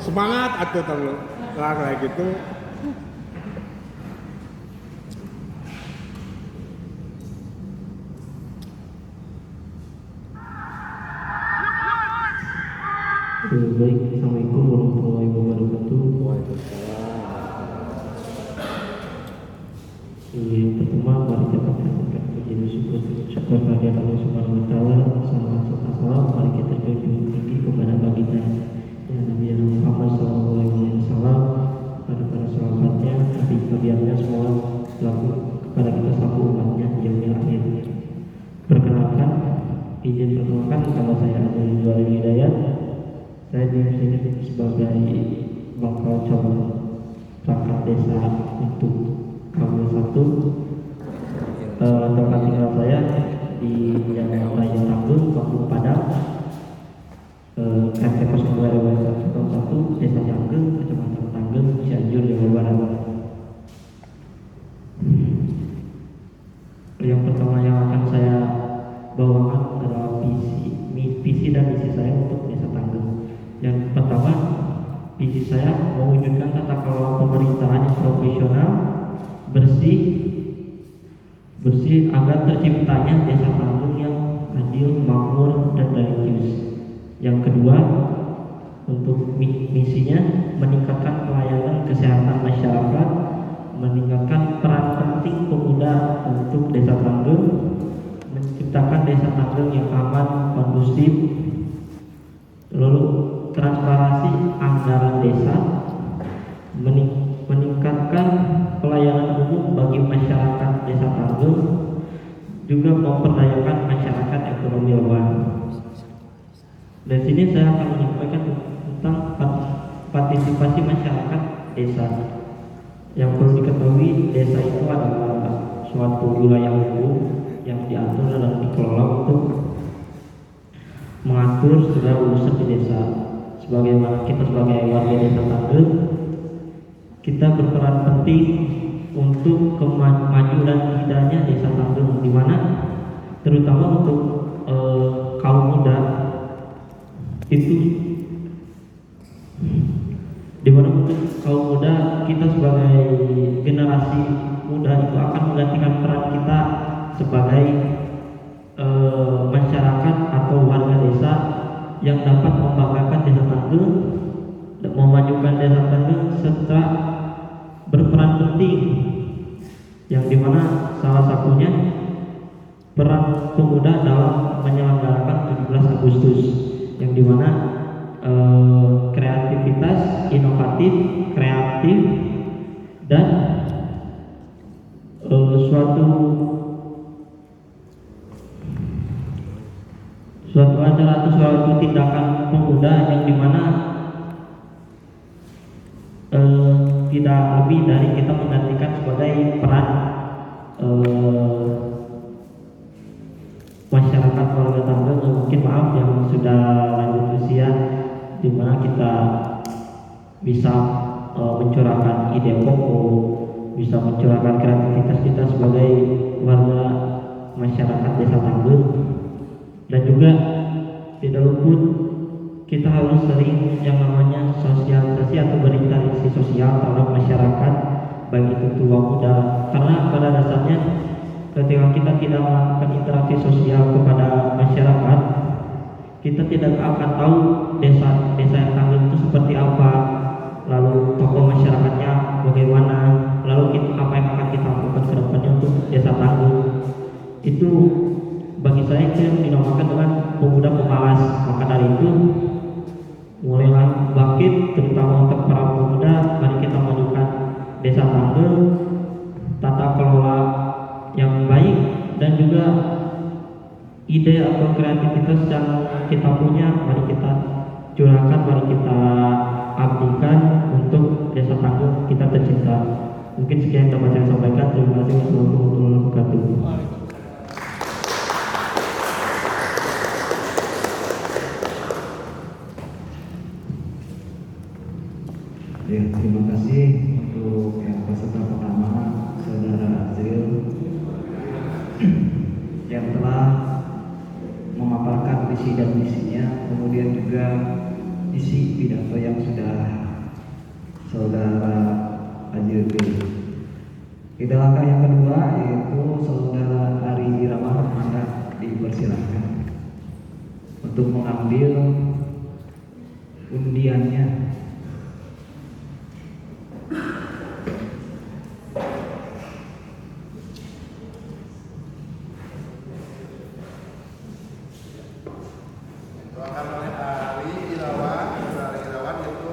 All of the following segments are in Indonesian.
semangat atuh tong kayak gitu. Baik, Assalamualaikum warahmatullahi wabarakatuh. Yang pertama, mari kita panjatkan puji dan syukur kehadirat Allah Subhanahu wa taala. Salawat serta salam mari kita junjung tinggi kepada baginda yang Nabi Muhammad SAW, kepada para sahabatnya, nabi-nabinya semua, selaku kepada kita selaku umatnya yang akhir. Perkenalkan, izin perkenalkan, nama saya Abdul Jual Hidayat. Saya di sini sebagai bakal calon perangkat desa untuk KW 1. Tempat tinggal saya di Jalan Raya Tanggul, Kampung Padang, RT 02 RW 1 Desa Janggel, Kecamatan Tanggul, Cianjur, Jawa Barat. Yang pertama yang akan saya bawakan adalah visi dan misi saya untuk Desa Tanggul. Yang pertama, visi saya mewujudkan tata kelola pemerintahan yang profesional, bersih agar terciptanya Desa Tanggul yang adil, makmur, dan religius. Yang kedua, untuk misinya meningkatkan pelayanan kesehatan masyarakat, meningkatkan peran penting pemuda untuk Desa Tanggul, menciptakan Desa Tanggul yang aman, kondusif, lalu transparansi anggaran desa, meningkatkan pelayanan umum bagi masyarakat Desa Tanggul, juga memperdayakan masyarakat ekonomi lemah. Dan sini saya akan menyampaikan tentang partisipasi masyarakat desa. Yang perlu diketahui, desa itu adalah suatu wilayah hukum yang diatur dan dikelola untuk mengatur segala urusan di desa. Sebagaimana kita sebagai warga Desa Tanggul, kita berperan penting untuk kemajuan dan indahnya Desa Tanggul, di mana terutama untuk kaum muda itu, di mana untuk kaum muda kita sebagai generasi muda itu akan menggantikan peran kita sebagai masyarakat atau warga desa yang dapat membanggakan Desa Tanggul dan memajukan Desa Tanggul serta berperan penting, yang dimana salah satunya peran pemuda dalam menyelenggarakan 17 Agustus, yang dimana kreativitas, inovatif, kreatif, dan suatu acara atau suatu tindakan pemuda yang dimana tidak lebih dari kita menggantikan sebagai peran masyarakat warga Tanggul yang mungkin yang sudah lanjut usia, dimana kita bisa mencurahkan ide pokok, bisa mencurahkan kreativitas kita sebagai warga masyarakat Desa Tanggul. Dan juga tidak luput kita harus sering yang namanya sosialisasi atau berinteraksi sosial terhadap masyarakat, baik itu tua muda, karena pada dasarnya ketika kita tidak melakukan interaksi sosial kepada masyarakat, kita tidak akan tahu desa yang Tanggul itu seperti apa, lalu tokoh masyarakatnya bagaimana, lalu apa yang akan kita lakukan ke depannya untuk Desa Tanggul. Itu bagi saya itu yang dinamakan dengan pemuda pemalas. Maka dari itu mulailah bangkit, terutama untuk para pemuda, mari kita majukan Desa Tanggul, tata kelola yang baik, dan juga ide atau kreativitas yang kita punya mari kita curahkan, mari kita abdikan untuk Desa Tanggul kita tercinta. Mungkin sekian yang dapat saya sampaikan. Terima kasih. Warahmatullahi wabarakatuh. Ya, terima kasih untuk yang peserta pertama, Saudara Azril, yang telah memaparkan visi dan misinya, kemudian juga isi pidato yang sudah Kita langkah yang kedua yaitu saudara Ari Irawan, maka dipersilakan untuk mengambil undiannya. Doakan oleh Ari Irawan, saudara Irawan itu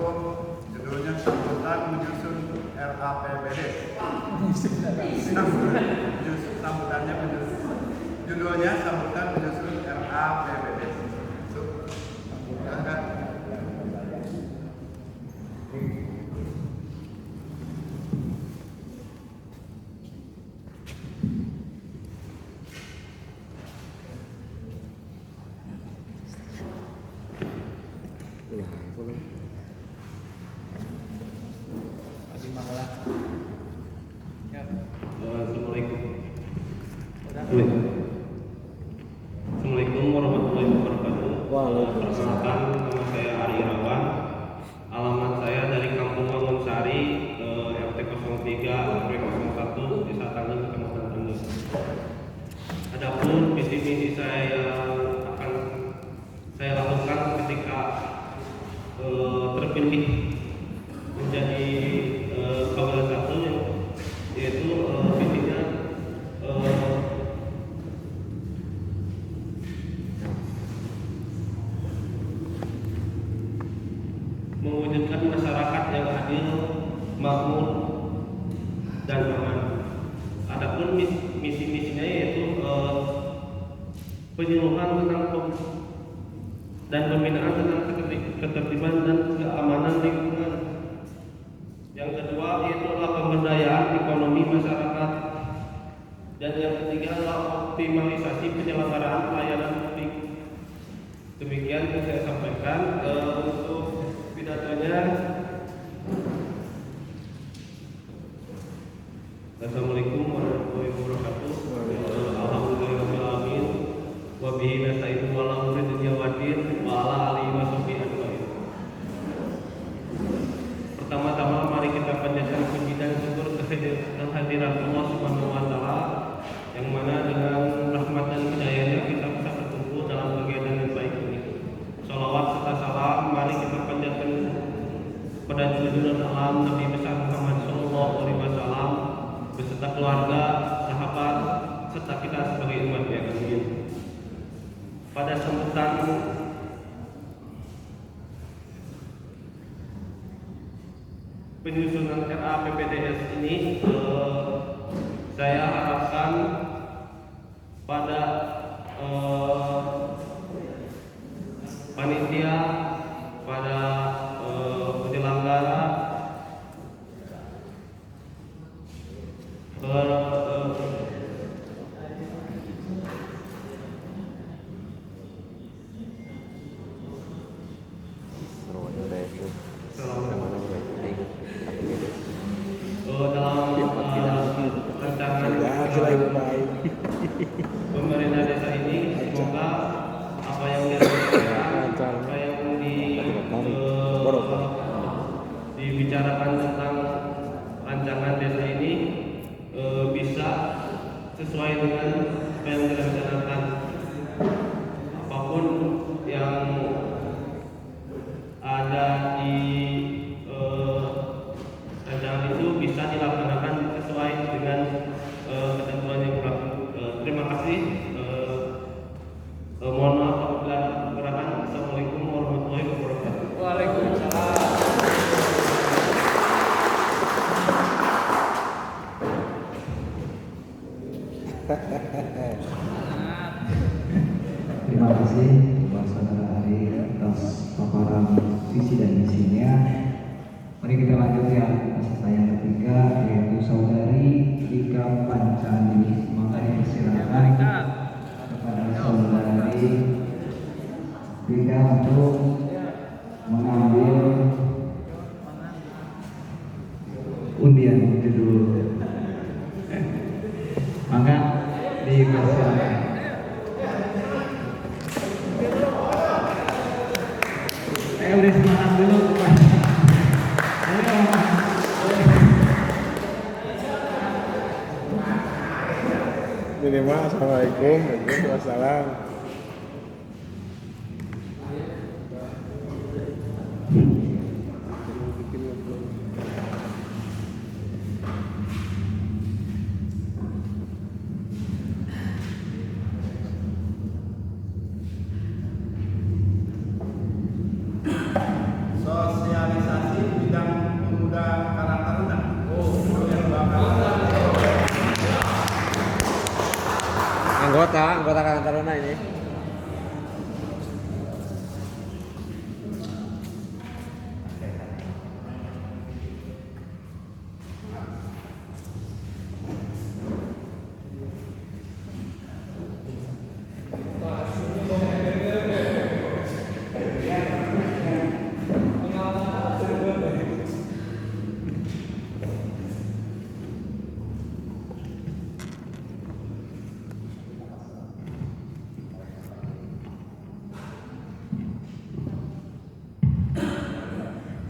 judulnya sambutan menyusun RAPBD. Sambutannya judulnya sambutan menyusun RAPBD. Silakan. Assalamualaikum warahmatullahi wabarakatuh. Perkenalkan, nama saya Ari Irawan. Alamat saya dari Kampung Wangunsari, RT 03 RW 01 Desa Tanggung, Kecamatan Tanggung. Adapun visi misi saya yang akan saya lakukan ketika terpilih menjadi Kawal 1, yaitu visinya mewujudkan masyarakat yang adil, makmur, dan aman. Adapun misi-misinya yaitu penyuluhan tentang dan pembinaan tentang ketertiban dan keamanan lingkungan. Yang kedua yaitu adalah pemberdayaan ekonomi masyarakat. Dan yang ketiga adalah optimalisasi penyelenggaraan pelayanan publik. Demikian yang saya sampaikan. Untuk pidatonya, Assalamualaikum warahmatullahi wabarakatuh. Alhamdulillahirobbilalamin. Wa bihi nasta'inu wa la umuri dunya waddin wa ala alihi wa sahbihi ajmain. Pertama-tama mari kita panjatkan puji dan syukur kehadiran Allah Subhanahu wa taala, yang mana dengan rahmat dan hidayahnya kita bisa berkumpul dalam kegiatan yang baik ini. Salawat serta salam mari kita panjatkan pada junjungan alam Nabi besar Muhammad sallallahu alaihi wasallam beserta keluarga, sahabat, serta kita sebagai umat yang amin. Pada sambutan penyusunan RAPBDS ini, saya harapkan pada panitia, pada penyelenggara, dalam rancangan pemerintah desa ini, semoga apa yang dibicarakan tentang rancangan desa ini bisa sesuai dengan apa yang direncanakan. Apapun yang ada di rancangan itu bisa dilaksanakan sesuai dengan ketentuan yang berlaku. Terima kasih. Mohon maaf apabila ada kekurangan. Assalamualaikum warahmatullahi wabarakatuh. Waalaikumsalam. Terima kasih Bapak Saudara Ari atas paparan visi dan misinya. Mari kita lanjut ya, peserta yang ketiga yaitu Saudari Ika Pancani. Maka dipersilakan kepada Saudari Ika untuk mengambil undian judul. Maka dipersilakan. Udah semangat dulu. Ayo. Minimal assalamualaikum, waalaikumsalam. Sosialisasi bidang pemuda Karang Taruna. Yang bakal Anggota Karang Taruna ini.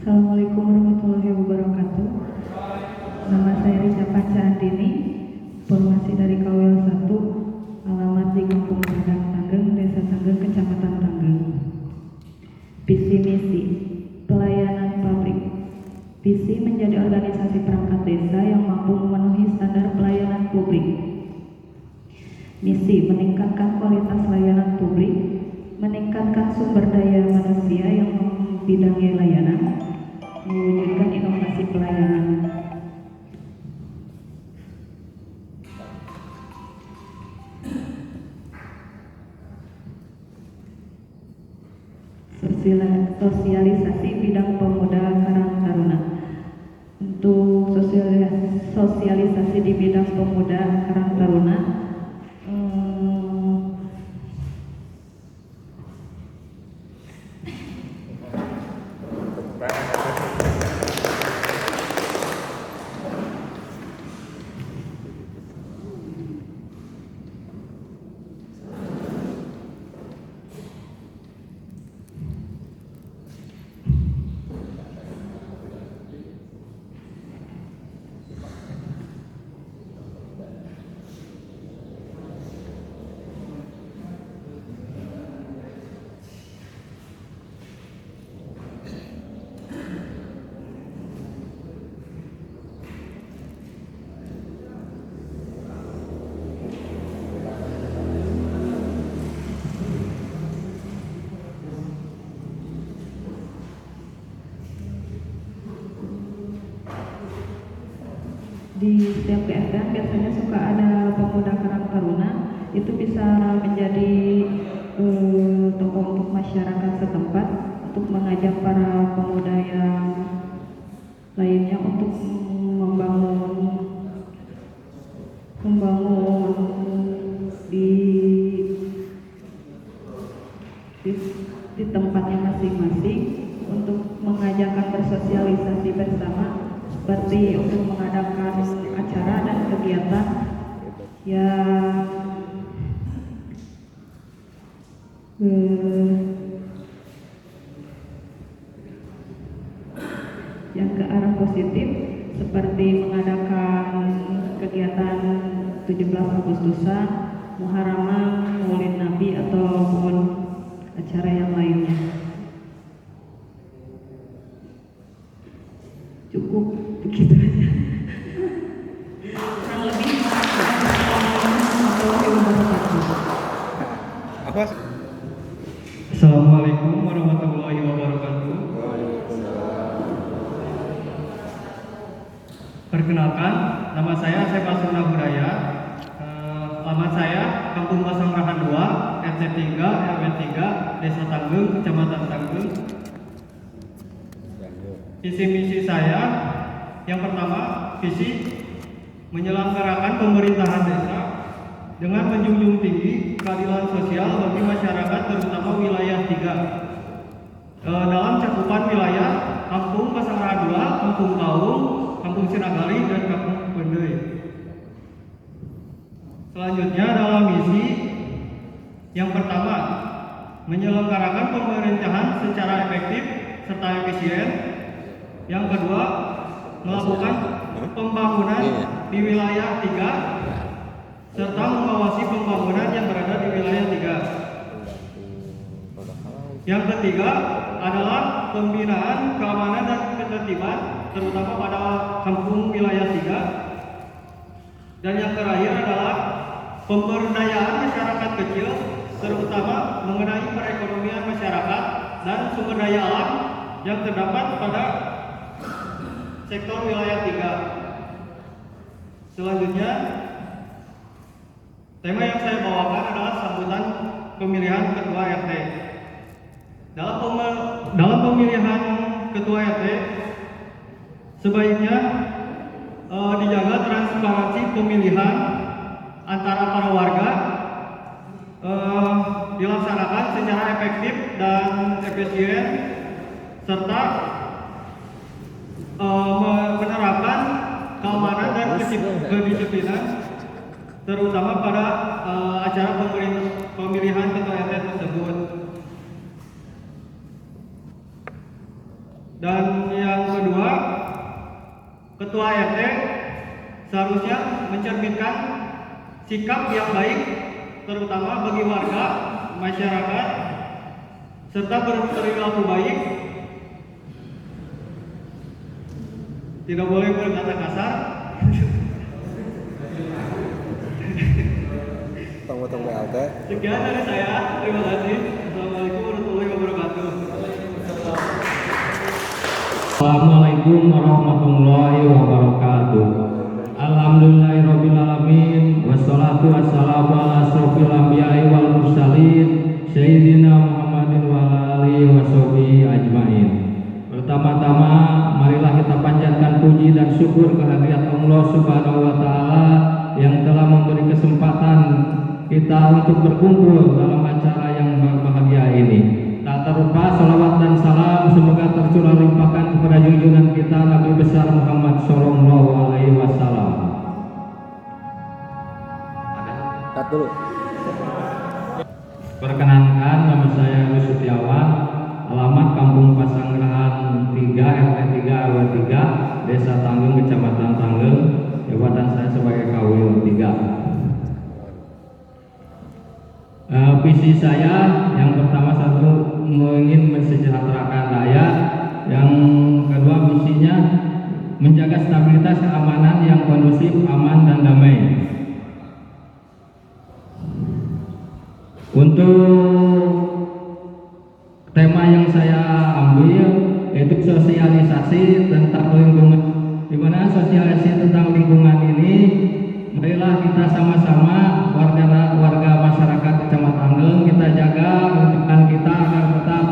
Assalamualaikum warahmatullahi wabarakatuh. Nama saya Rica Panca Andini, formasi dari KWL 1, alamat di Kampung Padang Tanggeng, Desa Tanggeng, Kecamatan Tanggeng. Visi misi, pelayanan pabrik. Visi menjadi organisasi perangkat desa yang mampu memenuhi standar pelayanan publik. Misi, meningkatkan kualitas layanan publik, meningkatkan sumber daya manusia yang membidangi layanan, mewujudkan inovasi pelayanan. Sosialisasi bidang pemuda Karang Taruna. Untuk sosialisasi di bidang pemuda Karang Taruna, di setiap keadaan biasanya suka ada pemuda Karang Taruna, itu bisa menjadi tokoh untuk masyarakat setempat, untuk mengajak para pemuda yang lainnya untuk membangun di tempatnya masing-masing, untuk mengajakkan bersosialisasi bersama, seperti untuk mengadakan acara dan kegiatan yang ke arah positif, seperti mengadakan kegiatan 17 Agustusan, Muharramah, Maulid Nabi, ataupun acara yang lainnya. Cukup begitu aja. Kurang lebih. Apa? Assalamualaikum warahmatullahi wabarakatuh. Perkenalkan, nama saya Sepa Suna Budaya. Alamat saya Kampung Pasangrahan 2, RT 3, RW 3, Desa Tanggeng, Kecamatan Tanggeng. Visi misi saya, yang pertama, visi menyelenggarakan pemerintahan desa dengan menjunjung tinggi keadilan sosial bagi masyarakat, terutama wilayah 3. Dalam cakupan wilayah Kampung Pasangrahan 2, Kampung Kaung, Kampung Sinagali, dan Kampung Pendei. Selanjutnya dalam misi yang pertama, menyelenggarakan pemerintahan secara efektif serta efisien. Yang kedua, melakukan pembangunan di wilayah 3 serta mengawasi pembangunan yang berada di wilayah 3. Yang ketiga adalah pembinaan keamanan dan ketertiban terutama pada kampung wilayah 3. Dan yang terakhir adalah pemberdayaan masyarakat kecil terutama mengenai perekonomian masyarakat dan sumber daya alam yang terdapat pada sektor wilayah 3. Selanjutnya, tema yang saya bawakan adalah sambutan pemilihan ketua RT. Dalam pemilihan ketua RT, sebaiknya dijaga transparansi pemilihan antara para warga, dilaksanakan secara efektif dan efisien, serta menerapkan keamanan dan kedisiplinan terutama pada acara pemilihan ketua RT tersebut. Dan yang kedua, ketua RT seharusnya mencerminkan sikap yang baik terutama bagi warga, masyarakat, serta berperilaku baik. Tidak boleh berkata kasar. Tunggu LT. Sekian dari saya. Terima kasih. Assalamualaikum warahmatullahi wabarakatuh. Assalamualaikum warahmatullahi wabarakatuh. Alhamdulillahirrabbilalamin. Wassalatu wassalamu ala asrofil anbiya'i wal mursalin Sayyidina Muhammadin wa alihi washabihi ajmain. Pertama-tama marilah kita panjatkan puji dan syukur kehadirat Allah Subhanahu wa taala yang telah memberi kesempatan kita untuk berkumpul dalam acara yang berbahagia ini. Tak terlupa salawat dan salam semoga tercurah limpahkan kepada junjungan kita Nabi besar Muhammad sallallahu alaihi wasallam. Cut dulu. Perkenankan, nama saya Rudi Setiawan, alamat Kampung Pasanggerahan 3 RT 3 RW 3 Desa Tanggeng Kecamatan Tanggeng, jabatan saya sebagai Kawil 3. Visi saya yang pertama satu ingin mensejahterakan rakyat, yang kedua misinya menjaga stabilitas keamanan yang kondusif, aman dan damai. Untuk tema yang saya ambil yaitu sosialisasi tentang lingkungan, di mana sosialisasi tentang lingkungan ini marilah kita sama-sama warga masyarakat Kecamatan Tanggeng kita jaga lingkungan kita agar tetap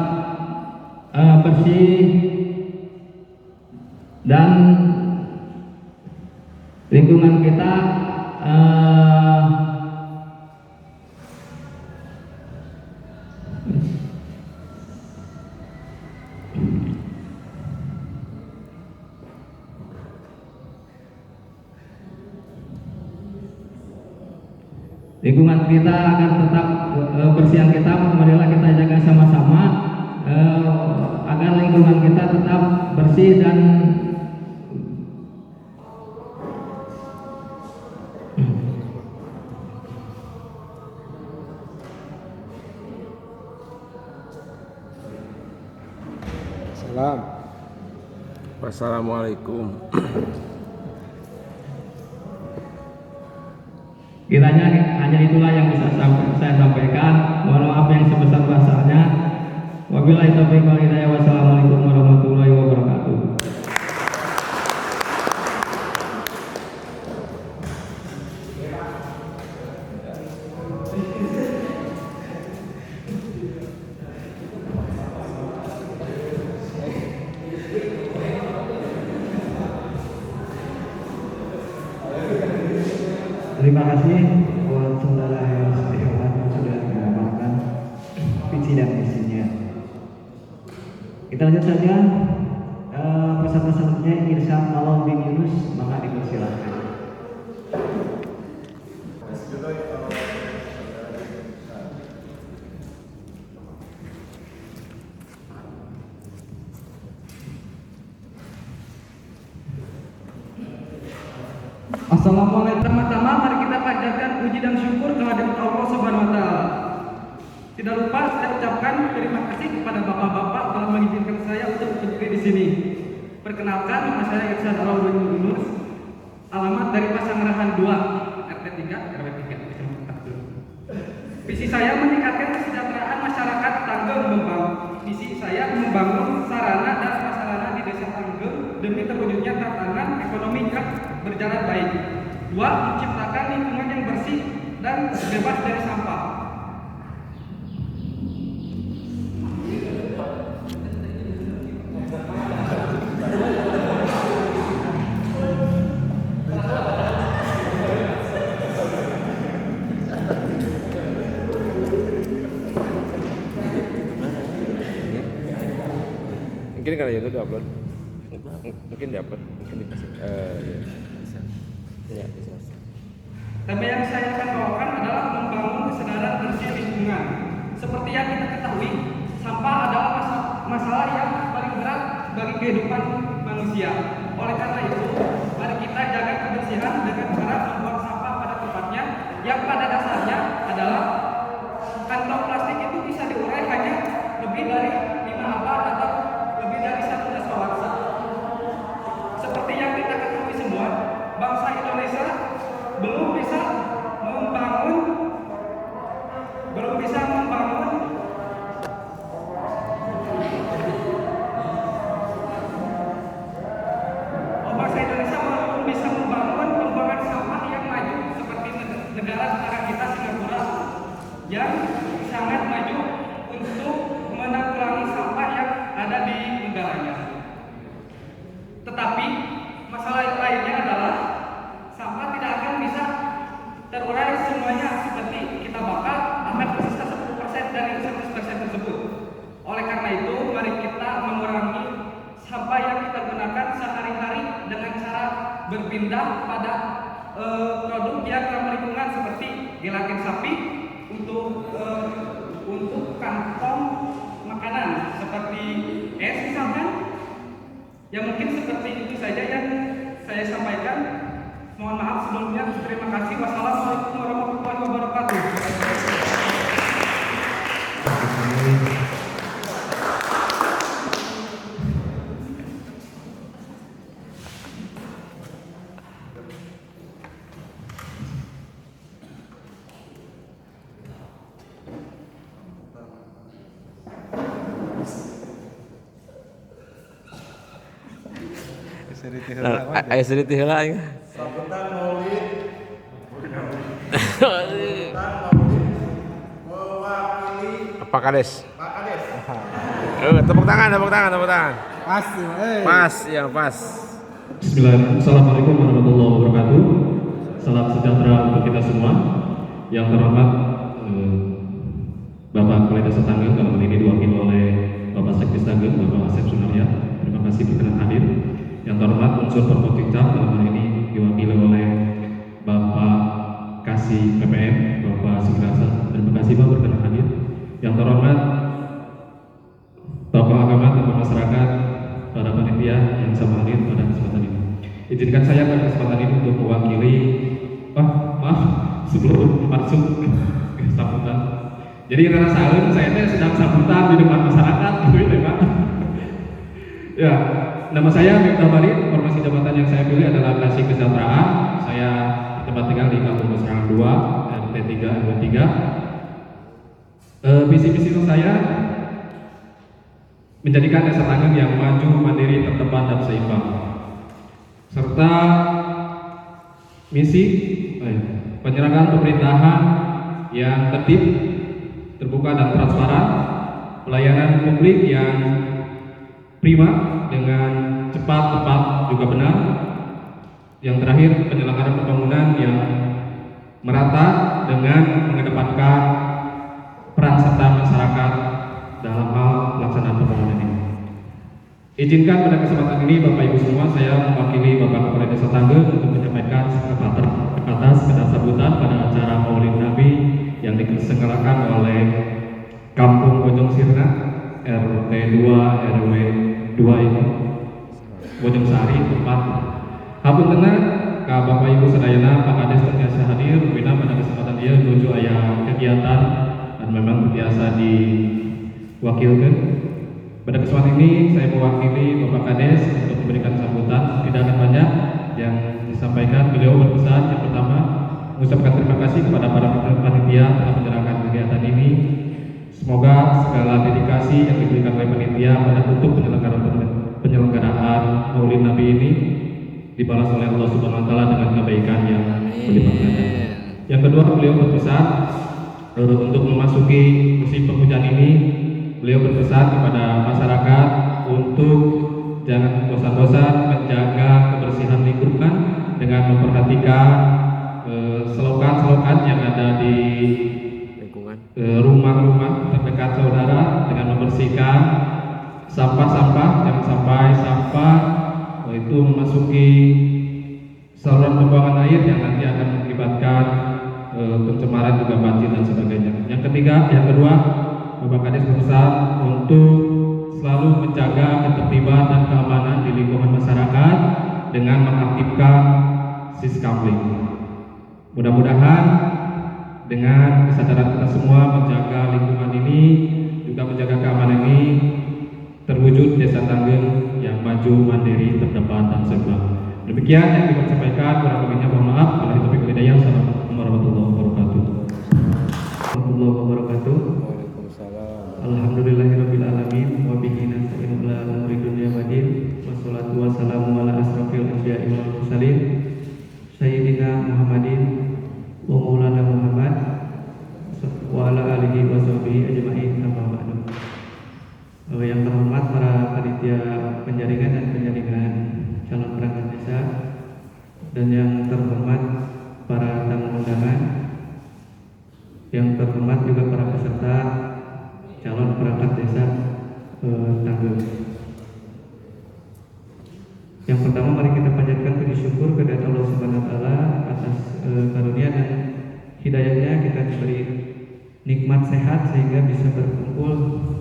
bersih dan lingkungan kita agar tetap bersihan kita, marilah kita jaga sama-sama agar lingkungan kita tetap bersih dan Salam. Wassalamualaikum. kiranya hanya itulah yang bisa saya sampaikan. Mohon maaf yang sebesar-besarnya. Wabillahi taufiq wal hidayah. Wassalamualaikum warahmatullahi wabarakatuh. Terima kasih buat saudara yang Setiawan sudah mengamalkan visi dan misinya. Kita lanjut saja peserta selanjutnya Irsyad Malam bin Yunus, maka dipersilakan. Assalamualaikum. Pertama-tama mari kita panjatkan mengadakan puji dan syukur kehadirat Allah Subhanahu wa taala. Tidak lupa saya ucapkan terima kasih kepada bapak-bapak telah mengizinkan saya untuk berdiri di sini. Perkenalkan, nama saya Iksan Alauddin Yunus, alamat dari Pasanggerahan 2, RT 3, RW 3, Kecamatan Tanggeng. Visi saya meningkatkan kesejahteraan masyarakat Tanggeng Bembang. Visi saya membangun sarana dan prasarana di Desa Tanggeng demi terwujudnya tatanan ekonomi yang berjalan baik. 2. Menciptakan lingkungan yang bersih dan bebas dari sampah. Mungkin kalau itu diupload, mungkin diupload, mungkin dikasih. Ya, bisa. Tema yang saya akan bawakan adalah membangun kesadaran bersih lingkungan. Seperti yang kita ketahui, sampah adalah masalah yang paling berat bagi kehidupan manusia. Oleh karena itu, mari kita jaga kebersihan dengan cara membuang sampah pada tempatnya, yang pada dasarnya adalah kantong plastik itu bisa diurai hanya lebih dari 5 abad atau lebih dari 1 dasawarsa. Seperti yang kita ketahui semua, bangsa Indonesia belum bisa membangun pembuangan sampah yang maju seperti negara tetangga kita Singapura yang sangat maju untuk menanggulangi sampah yang ada di negaranya. Tetapi masalah lainnya adalah sampah tidak akan bisa terurai semuanya, seperti kita bakar akan tersisa 10% dari 100% tersebut. Oleh karena itu, mari kita mengurangi sampah yang kita gunakan sehari-hari dengan cara berpindah pada produk yang ramah lingkungan seperti gelatin sapi untuk kantong makanan seperti es misalkan. Ya mungkin seperti itu saja yang saya sampaikan. Mohon maaf sebelumnya. Terima kasih. Wassalamualaikum warahmatullahi wabarakatuh. Ayo sedikit heula aing. Sambutan Maulid. Sambutan Maulid mewakili Pak Kades. Pak Kades. Tepuk tangan. Pas, Pas, yang pas. Bismillahirrahmanirrahim. Assalamualaikum warahmatullahi wabarakatuh. Salam sejahtera untuk kita semua. Yang terhormat Bapak Kepala Desa Tanggeng, dalam hal ini diwakili oleh Bapak Sekdes Tanggeng, Bapak Asep Sunarya. Terima kasih berkenan hadir. Yang terhormat unsur Forkotikta, dalam hal ini diwakili oleh Bapak Kasih PPM, Bapak Sigrasa. Terima kasih Pak berkenan hadir. Yang terhormat tokoh agama, tokoh masyarakat, para panitia yang sama hadir pada kesempatan ini. Izinkan saya pada kesempatan ini untuk mewakili, sebelum masuk ke sambutan. Jadi karena saya sedang sambutan di depan masyarakat, gitu ya Pak. Ya, nama saya Miftah Farid. Formasi jabatan yang saya pilih adalah Kasih Kesejahteraan. Saya tempat tinggal di Kampung Mesrangan 2, RT 3, RW 3. Visi-misi saya menjadikan Desa Tanggeng yang maju, mandiri, terdepan, dan seimbang. Serta misi penyelenggaraan pemerintahan yang tertib, terbuka dan transparan, pelayanan publik yang prima dengan cepat, tepat, juga benar. Yang terakhir, penyelenggaraan pembangunan yang merata dengan mengedepankan peran serta masyarakat dalam hal pelaksanaan pembangunan ini. Izinkan pada kesempatan ini Bapak Ibu semua, saya mewakili Bapak Kepala Desa Tanggeng untuk menyampaikan atas kata sambutan pada acara Maulid Nabi yang diselenggarakan oleh Kampung Bojong Sirna RT 2 RW 2 ini, Bojong Sari tempat. Hapuntenna ka Bapak Ibu sadayana Pak Kades terbiasa hadir, wina dan memang biasa diwakilkan. Pada kesempatan ini saya mewakili Bapak Kades untuk memberikan sambutan. Tidak ada banyak yang disampaikan. Beliau berpesan yang pertama mengucapkan terima kasih kepada para panitia telah menjalankan kegiatan ini. Semoga segala dedikasi yang diberikan oleh panitia pada untuk penyelenggaraan Maulid Nabi ini dibalas oleh Allah Subhanahu wa taala dengan kebaikan yang berlipat ganda. Yang kedua, beliau berpesan untuk memasuki musim penghujan ini, beliau berpesan kepada masyarakat untuk jangan bosan-bosan menjaga kebersihan lingkungan dengan memperhatikan selokan-selokan yang ada di rumah-rumah terdekat saudara dengan membersihkan sampah-sampah, jangan sampai sampah itu memasuki saluran pembuangan air yang nanti akan mengakibatkan pencemaran juga banjir dan sebagainya. Yang kedua, Bapak Kades berpesan untuk selalu menjaga ketertiban dan keamanan di lingkungan masyarakat dengan mengaktifkan siskambling. Mudah-mudahan dengan kesadaran kita semua menjaga lingkungan ini, juga menjaga keamanan ini, terwujud Desa Tanggeng yang maju, mandiri, terdepan, dan serba. Demikian yang dapat sampaikan, kurang lebihnya mohon maaf. Bila itu pikir hidayah. Assalamualaikum warahmatullahi wabarakatuh. Warahmatullahi wabarakatuh. Alhamdulillahirabbil alamin wa bihi nasta'inu ala umuri dunya waddin. Wassalatu wassalamu ala asrofil anbiya'i wal mursalin sayyidina Muhammadin wa maulana Muhammad wa ala alihi wa sahbihi ajma'in. Amma ba'du. Yang terhormat para panitia penjaringan dan penjaringan calon perangkat desa, dan yang terhormat para tamu undangan, yang terhormat juga para peserta calon perangkat desa Tanggeng. Yang pertama, mari kita panjatkan puji syukur kepada Allah Subhanahu wa taala atas karunia dan hidayahnya kita diberi nikmat sehat sehingga bisa berkumpul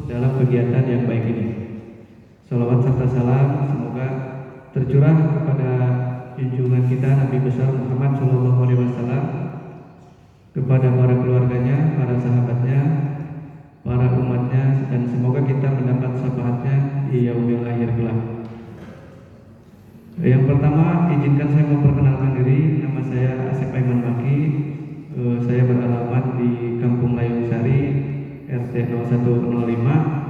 dalam kegiatan yang baik ini. Salawat serta salam semoga tercurah kepada junjungan kita Nabi besar Muhammad SAW, kepada para keluarganya, para sahabatnya, para umatnya, dan semoga kita mendapat syafaatnya di yaumil akhir kelak. Yang pertama, izinkan saya memperkenalkan diri. Nama saya Asep Aiman Baki. Saya beralamat di Kampung Layung Sari, RT 0105.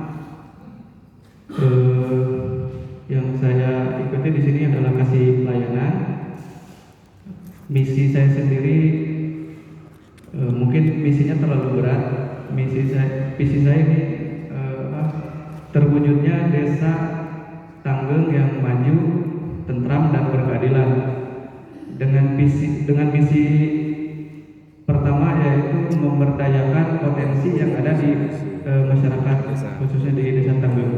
Yang saya ikuti di sini adalah kasih pelayanan. Misi saya sendiri mungkin misinya terlalu berat. Visi saya ini terwujudnya Desa Tanggeng yang maju, tentram, dan berkeadilan. Dengan misi pertama yaitu memberdayakan potensi yang ada di masyarakat, khususnya di Desa Tanggeng,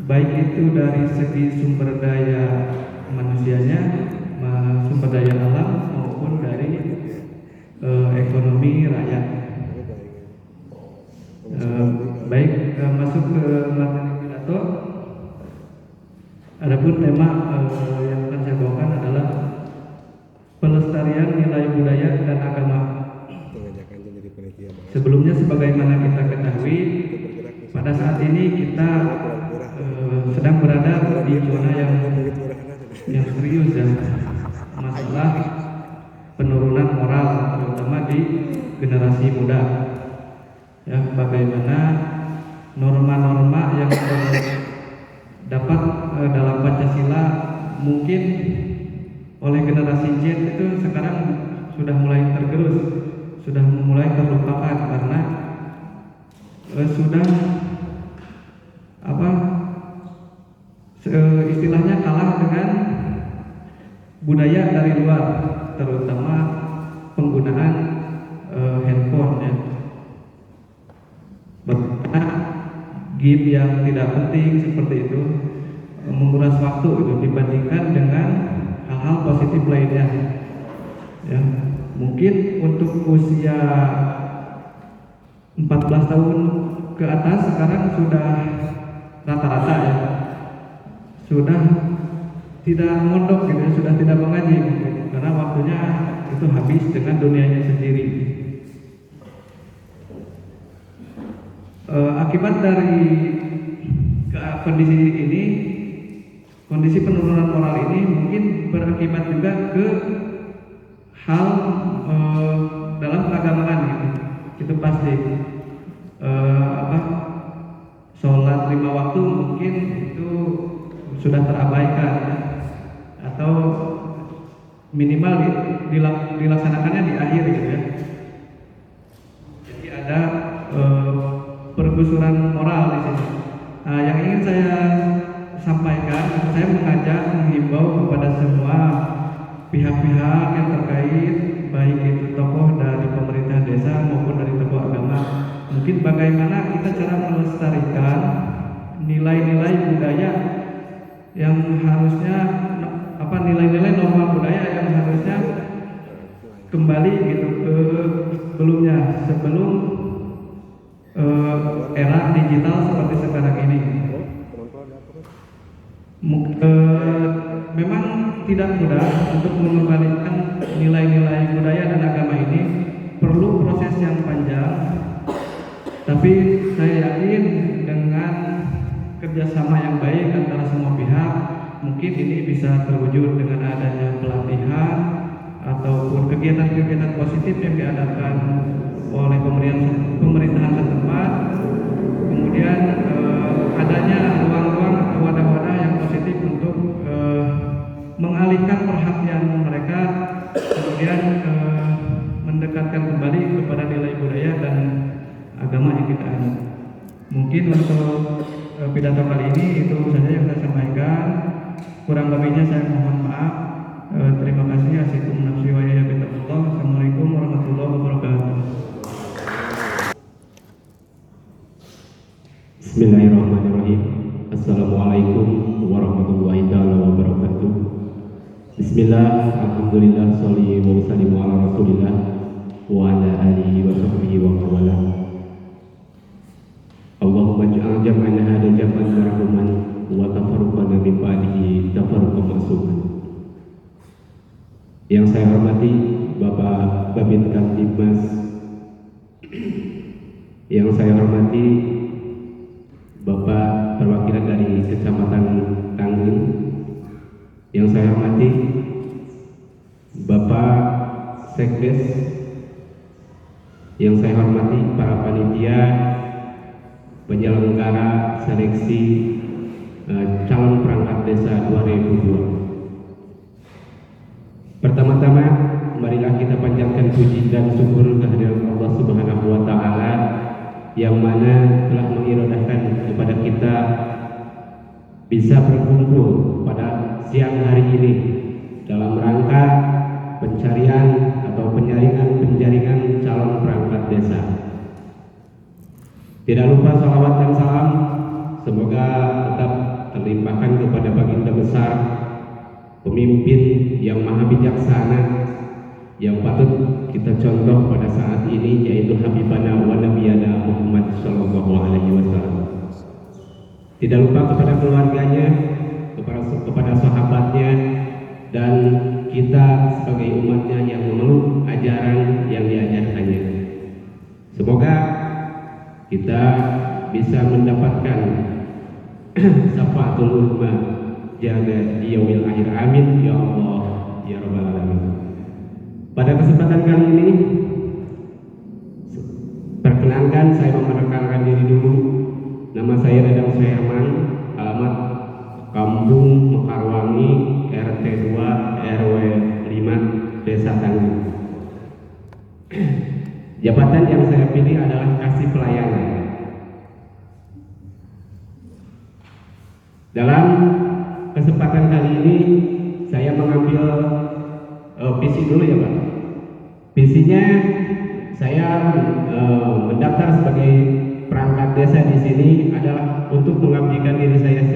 baik itu dari segi sumber daya manusianya, sumber daya alam, maupun dari ekonomi rakyat. Baik, masuk ke materi pidato. Adapun tema yang akan saya bawakan adalah pelestarian nilai budaya dan agama. Sebelumnya, sebagaimana kita ketahui, pada saat ini kita sedang berada di zona yang serius ya, masalah penurunan moral terutama di generasi muda. Ya, bagaimana norma-norma yang dapat dalam Pancasila mungkin oleh generasi Z itu sekarang sudah mulai tergerus, sudah mulai terlupakan karena sudah istilahnya kalah dengan budaya dari luar, terutama penggunaan handphone ya. Game yang tidak penting seperti itu menguras waktu itu dibandingkan dengan hal-hal positif lainnya. Ya, mungkin untuk usia 14 tahun ke atas sekarang sudah rata-rata ya, sudah tidak mondok gitu, sudah tidak mengaji karena waktunya itu habis dengan dunianya sendiri. akibat dari kondisi ini, kondisi penurunan moral ini mungkin berakibat juga ke hal dalam keagamaan gitu. Itu pasti sholat 5 waktu mungkin itu sudah terabaikan ya. Atau minimal dilaksanakannya di akhir gitu ya. Jadi ada pergusuran moral di sini. Yang ingin saya sampaikan, saya menghimbau kepada semua pihak-pihak yang terkait, baik itu tokoh dari pemerintah desa maupun dari tokoh agama, mungkin bagaimana kita cara melestarikan nilai-nilai budaya yang harusnya nilai-nilai norma budaya yang harusnya kembali gitu ke sebelum era digital seperti sekarang ini. Memang tidak mudah untuk mengembalikan nilai-nilai budaya dan agama ini, perlu proses yang panjang. Tapi saya yakin dengan kerjasama yang baik antara semua pihak, mungkin ini bisa terwujud dengan adanya pelatihan ataupun kegiatan-kegiatan positif yang diadakan oleh pemerintahan setempat. Kemudian adanya ruang-ruang atau wadah-wadah yang positif untuk mengalihkan perhatian mereka, kemudian mendekatkan kembali kepada nilai budaya dan agama yang kita anut. Mungkin untuk pidato kali ini itu saja yang saya sampaikan. Kurang lebihnya saya mohon maaf. Terima kasih. Assalamualaikum warahmatullahi wabarakatuh. Bismillahirrahmanirrahim. Assalamualaikum warahmatullahi wabarakatuh. Bismillah, alhamdulillah, sholli wa sallimu ala rasulillah wa ala alihi wa sahbihi wa mawala. Allahumma ja'al jam'ana hada jam'an marhuman wa tafarruqana min ba'dihi tafarruqan ma'suman. Yang saya hormati Bapak Babin Kamtibmas, yang saya hormati Bapak perwakilan dari Kecamatan Tanggeng, yang saya hormati Bapak Sekdes, yang saya hormati para panitia penyelenggara seleksi calon perangkat desa 2002. Pertama-tama, marilah kita panjatkan puji dan syukur kehadirat Allah Subhanahu wa taala yang mana telah mengirodahkan kepada kita bisa berkumpul pada siang hari ini dalam rangka pencarian atau penjaringan calon perangkat desa. Tidak lupa salawat dan salam semoga tetap terlimpahkan kepada baginda besar, pemimpin yang maha bijaksana, yang patut kita contoh pada saat ini, yaitu Habibana wa Nabiyana Muhammad Sallallahu Alaihi Wasallam. Tidak lupa kepada keluarganya, kepada sahabatnya, dan kita sebagai umatnya yang memeluk ajaran yang diajarkannya. Semoga kita bisa mendapatkan syafaatul uzma jaga di yaumil akhir. Amin ya Allah ya rabbal alamin. Pada kesempatan kali ini, perkenankan saya memperkenalkan diri dulu. Nama saya Dadang Suherman, alamat Kampung Mekarwangi, RT 2 RW 5 Desa Tanggeng. Jabatan yang saya pilih adalah kasih pelayanan. Dalam kesempatan kali ini saya mengambil visi dulu ya Pak. Visinya saya mendaftar sebagai perangkat desa di sini adalah untuk mengabdikan diri saya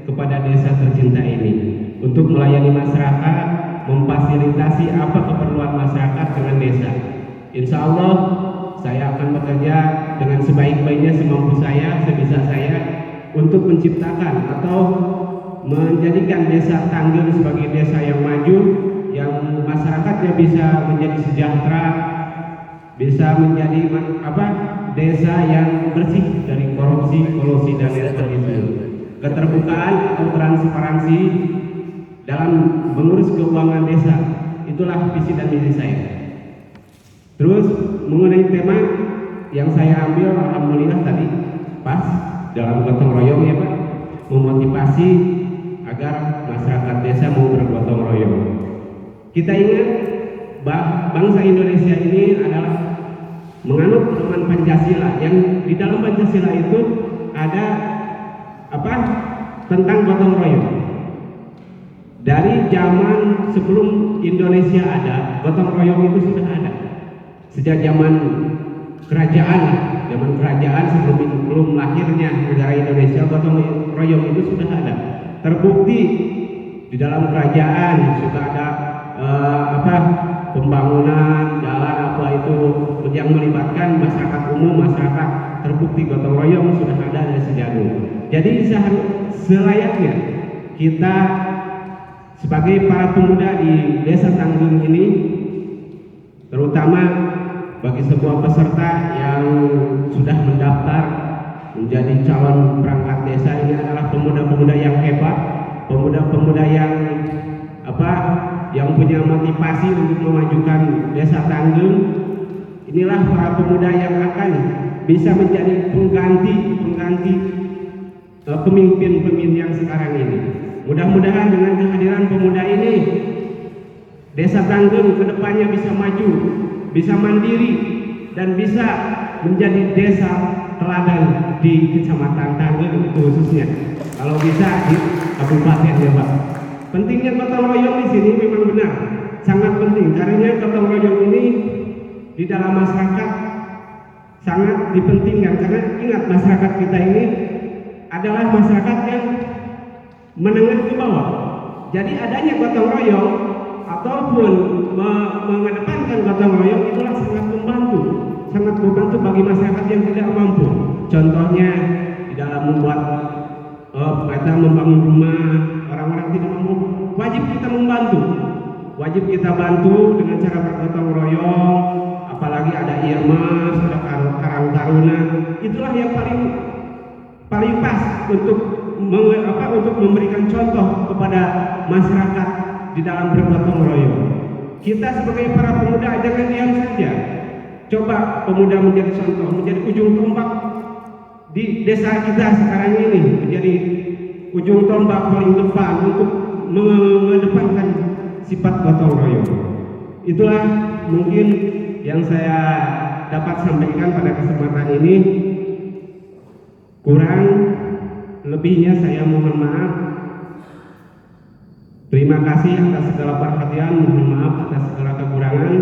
kepada desa tercinta ini, untuk melayani masyarakat, memfasilitasi apa keperluan masyarakat dengan desa. Insya Allah saya akan bekerja dengan sebaik-baiknya, semampu saya, sebisa saya, untuk menciptakan atau menjadikan desa Tanggeng sebagai desa yang maju, yang masyarakatnya bisa menjadi sejahtera, bisa menjadi desa yang bersih dari korupsi, kolusi dan nepotisme. Keterbukaan atau transparansi dalam mengurus keuangan desa, itulah visi dan misi saya. Terus mengenai tema yang saya ambil, alhamdulillah tadi pas dalam gotong royong ya Pak, memotivasi agar masyarakat desa mau bergotong royong. Kita ingat bangsa Indonesia ini adalah menganut pedoman Pancasila, yang di dalam Pancasila itu ada apa? Tentang gotong royong. Dari zaman sebelum Indonesia ada, gotong royong itu sudah ada. Sejak zaman kerajaan sebelum lahirnya negara Indonesia, gotong royong itu sudah ada. Terbukti di dalam kerajaan sudah ada pembangunan jalan apa itu yang melibatkan masyarakat umum, masyarakat, terbukti gotong royong sudah ada dari sejak dulu. Jadi selayaknya kita sebagai para pemuda di Desa Tanggeng ini, terutama bagi sebuah peserta yang sudah mendaftar menjadi calon perangkat desa, ini adalah pemuda-pemuda yang hebat, pemuda-pemuda yang yang punya motivasi untuk memajukan Desa Tanggeng. Inilah para pemuda yang akan bisa menjadi pengganti pemimpin-pemimpin yang sekarang ini. Mudah-mudahan dengan kehadiran pemuda ini, Desa Tanggeng kedepannya bisa maju, bisa mandiri, dan bisa menjadi desa teladan di Kecamatan Tanggeng itu khususnya. Kalau bisa di kabupaten ya Pak. Pentingnya gotong royong di sini memang benar, sangat penting. Karena gotong royong ini di dalam masyarakat sangat dipentingkan. Karena ingat, masyarakat kita ini adalah masyarakat yang menengah ke bawah. Jadi adanya gotong royong ataupun mengedepankan gotong royong itulah sangat membantu bagi masyarakat yang tidak mampu. Contohnya di dalam membuat kita membangun rumah, orang-orang tidak mampu, wajib kita bantu dengan cara bergotong royong. Apalagi ada irmas, ada karang taruna, itulah yang paling pas untuk memberikan contoh kepada masyarakat di dalam bergotong royong. Kita sebagai para pemuda jangan diam saja. Coba pemuda menjadi contoh, menjadi ujung tombak di desa kita sekarang ini, menjadi ujung tombak paling depan untuk mengedepankan sifat gotong royong. Itulah mungkin yang saya dapat sampaikan pada kesempatan ini. Kurang lebihnya saya mohon maaf. Terima kasih atas segala perhatian, mohon maaf atas segala kekurangan.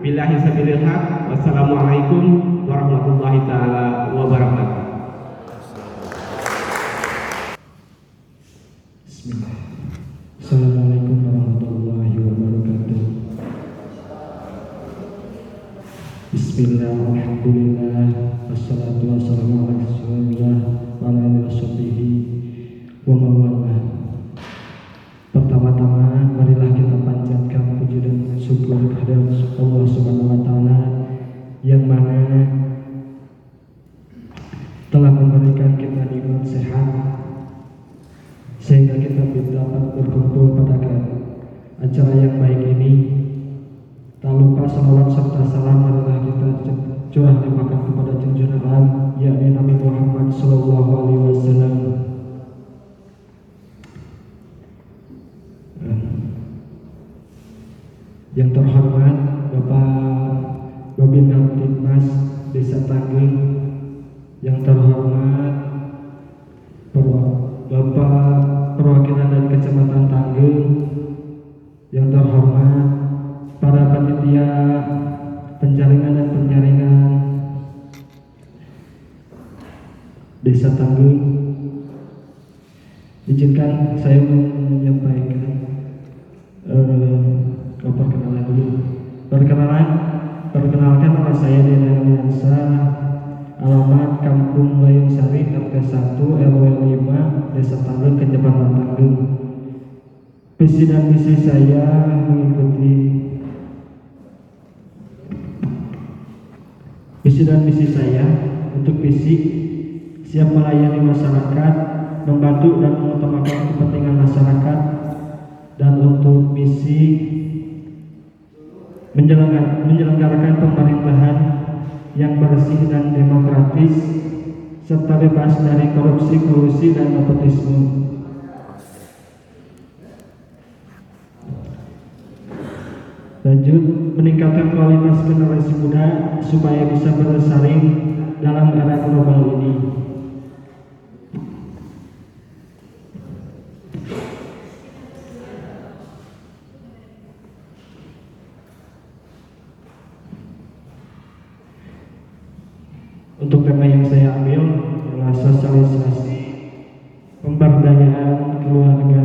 Billahi sabilil haq. Wassalamualaikum warahmatullahi taala wabarakatuh. Bismillah. Assalamualaikum warahmatullahi wabarakatuh. Bismillah, alhamdulillah, wassalatu wassalamu ala rasulillah wa ala alihi washabihi wa mawalah. Pertama-tama marilah kita panjatkan puji dan syukur kepada Allah Subhanahu wa taala yang mana telah memberikan kita nikmat sehat sehingga kita dapat berkumpul pada acara yang baik ini. Tak lupa salawat serta salam marilah kita curah limpahkan kepada junjungan alam yakni Nabi Muhammad sallallahu alaihi wasallam. Yang terhormat Bapak Babinsa Tipmas Desa Tanggeng, yang terhormat Bapak Perwakilan dari Kecamatan Tanggeng, yang terhormat para panitia penjaringan dan penyaringan Desa Tanggeng, izinkan saya menyampaikan perkenalan dulu. Perkenalkan nama saya Dena Aliansa, alamat Kampung Layung Sari, RT 1 RW 5 Desa Tanggeng, Kecamatan Tanggeng. Visi dan misi saya mengikuti untuk fisik, siap melayani masyarakat, membantu dan mengutamakan kepentingan masyarakat, dan untuk misi menyelenggarakan pemerintahan yang bersih dan demokratis serta bebas dari korupsi, kolusi, dan nepotisme. Lanjut, meningkatkan kualitas generasi muda supaya bisa bersaing dalam era global ini. Untuk tema yang saya ambil adalah sosialisasi pemberdayaan keluarga.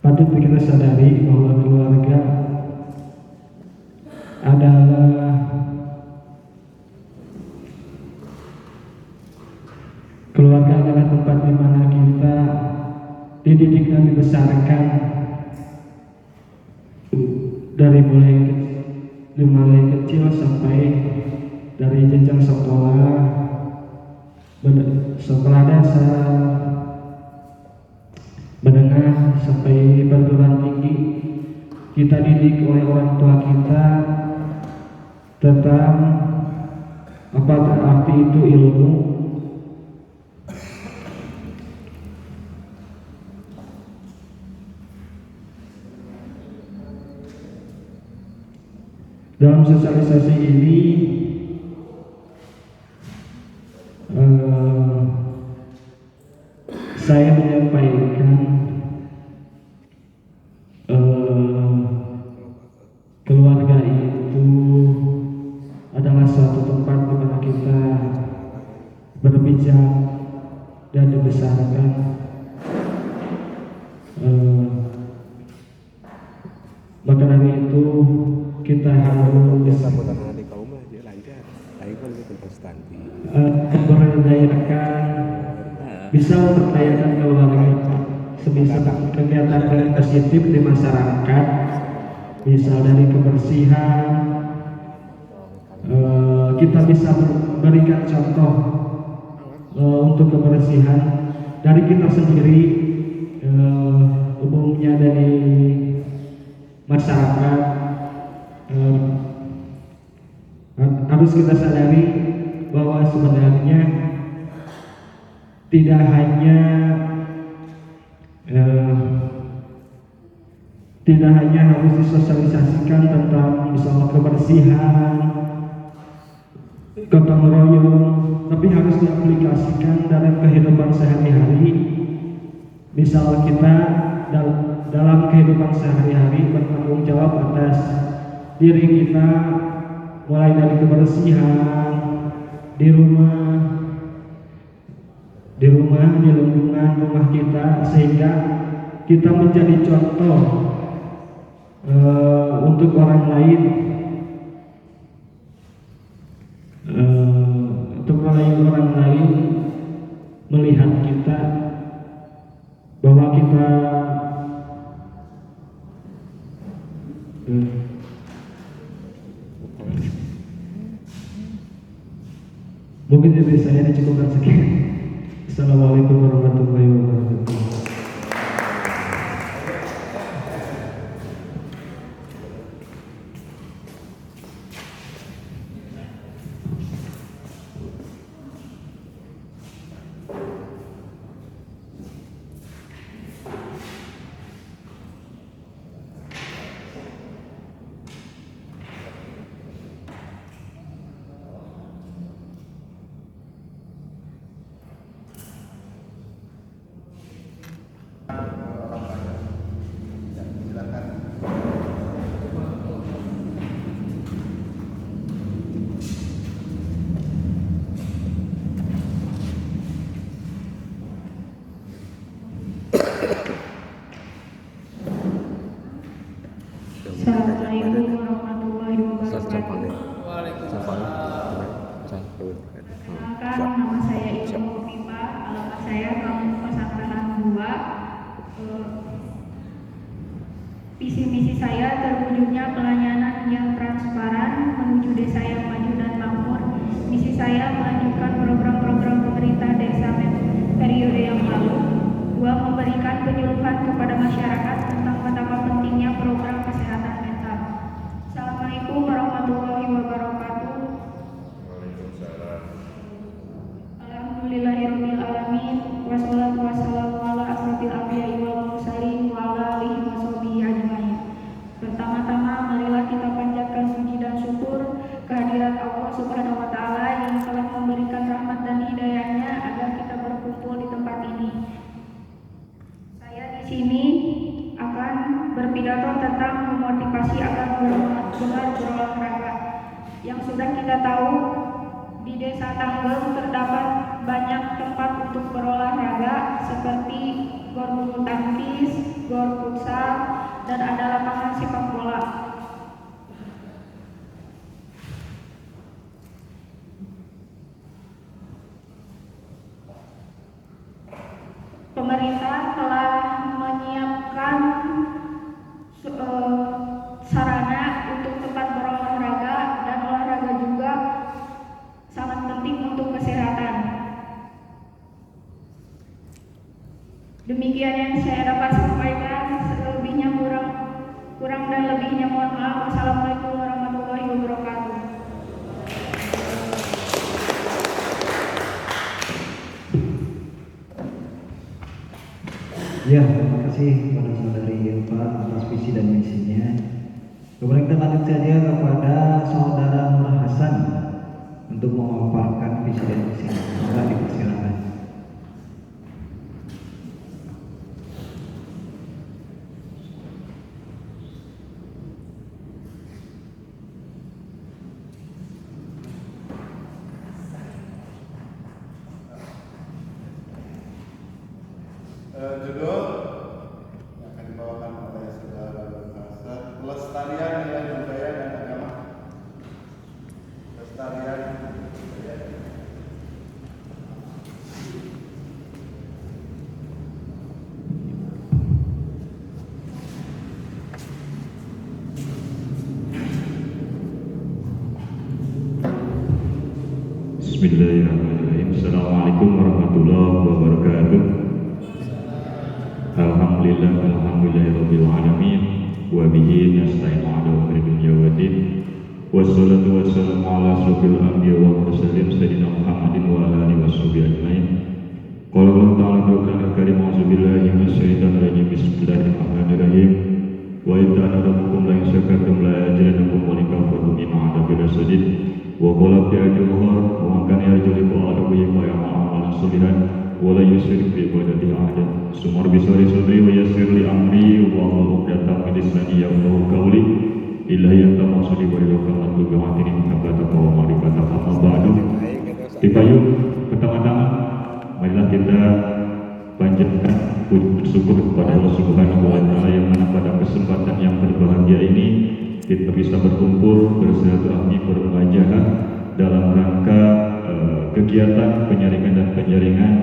Patut kita sadari bahwa keluarga adalah tempat di mana kita dididik dan dibesarkan dari mulai kecil sampai dari jenjang sekolah dasar, menengah sampai perguruan tinggi. Kita didik oleh orang tua kita tentang apa arti itu ilmu, dalam sosialisasi ini saya menyampaikan keluarga itu adalah suatu tempat di mana kita berpijak dan dibesarkan. Maka dari itu kita harus bisa memberdayakan keluarga sebisa kegiatan yang positif di masyarakat, misal dari kebersihan. Kita bisa memberikan contoh untuk kebersihan dari kita sendiri, umumnya dari masyarakat. Harus kita sadari bahwa sebenarnya tidak hanya harus disosialisasikan tentang misalnya kebersihan, gotong royong, tapi harus diaplikasikan dalam kehidupan sehari-hari. Misal kita dalam kehidupan sehari-hari bertanggung jawab atas diri kita, mulai dari kebersihan di lingkungan rumah kita, sehingga kita menjadi contoh untuk orang lain, orang lain melihat kita bahwa kita mungkin dari saya dicukupkan sekian. Assalamualaikum warahmatullahi wabarakatuh. Visi misi saya terwujudnya pelayanan yang transparan menuju desa yang maju dan makmur. Misi saya melanjutkan program-program pemerintah desa periode yang lalu. 2. Memberikan penyuluhan kepada masyarakat tentang betapa pentingnya program kesehatan mental. Assalamualaikum warahmatullahi wabarakatuh. Waalaikumsalam. Alhamdulillahirabbil alamin wassalatu wassalamu ala asrofil anbiya'i wal mursalin wa ala alihi washabihi ajmain. Pertama-tama marilah kita panjatkan puji dan syukur kehadirat Allah Subhanahu wa taala yang telah memberikan rahmat dan hidayahnya agar kita berkumpul di tempat ini. Saya di sini akan berpidato tentang memotivasi agar benar berolahraga. Yang sudah kita tahu, di Desa Tanggeng terdapat banyak tempat untuk berolahraga seperti gor bulu tangkis, gor futsal, dan ada lapangan sepak bola. Pemerintah telah menyiapkan sarana untuk tempat berolahraga, dan olahraga juga sangat penting untuk kesehatan. Demikian yang saya dapat sampaikan, selebihnya kurang dan lebihnya mohon maaf. Wassalamualaikum warahmatullahi wabarakatuh. Ya, terima kasih kepada saudari Eva atas visi dan misinya. Kemudian kita lanjut saja kepada saudara Nur Hasan untuk memaparkan visi dan misinya. Maka dipersilakan. Judul yang akan dibawakan oleh saudara Hasan, pelestarian nilai budaya dan agama. Pelestarian budaya. Bismillahirrahmanirrahim. Assalamualaikum warahmatullahi wabarakatuh. Alhamdulillahirabbil alamin wa bihi nasta'inu ala umuri dunya waddin. Wassalatu wassalamu ala asyrofil anbiya'i wal mursalin sayyidina Muhammadin wa ala alihi washabihi ajmain. Qala Allah ta'ala Al-Qur'anul Karim, a'udzubillahi minasyaitonir rajim. Bismillahirrahmanirrahim. Wa idza rabbukum la in syakartum la azidannakum wa in kafartum inna 'adzabi lasyadid. Wa qala fi al-Qur'an wa man kana yarju liqa'a rabbih fa ya'mal 'amalan shalihan wala yusyrik bi ibadati ahadan. Sumar bisari sadri wa yassir li amri wa hlul 'uqdatam min lisani yafqahu qawli. Ilahi anta maqsudi wa ridha matlu bi atini muhabbata wa ma'rifata amma ba'du. Dipayung pertama-tama marilah kita panjatkan puji syukur kepada Allah Subhanahu wa taala yang mana pada kesempatan yang berbahagia ini kita bisa berkumpul bersilaturahmi bermuajahah dalam rangka kegiatan penyaringan dan penjaringan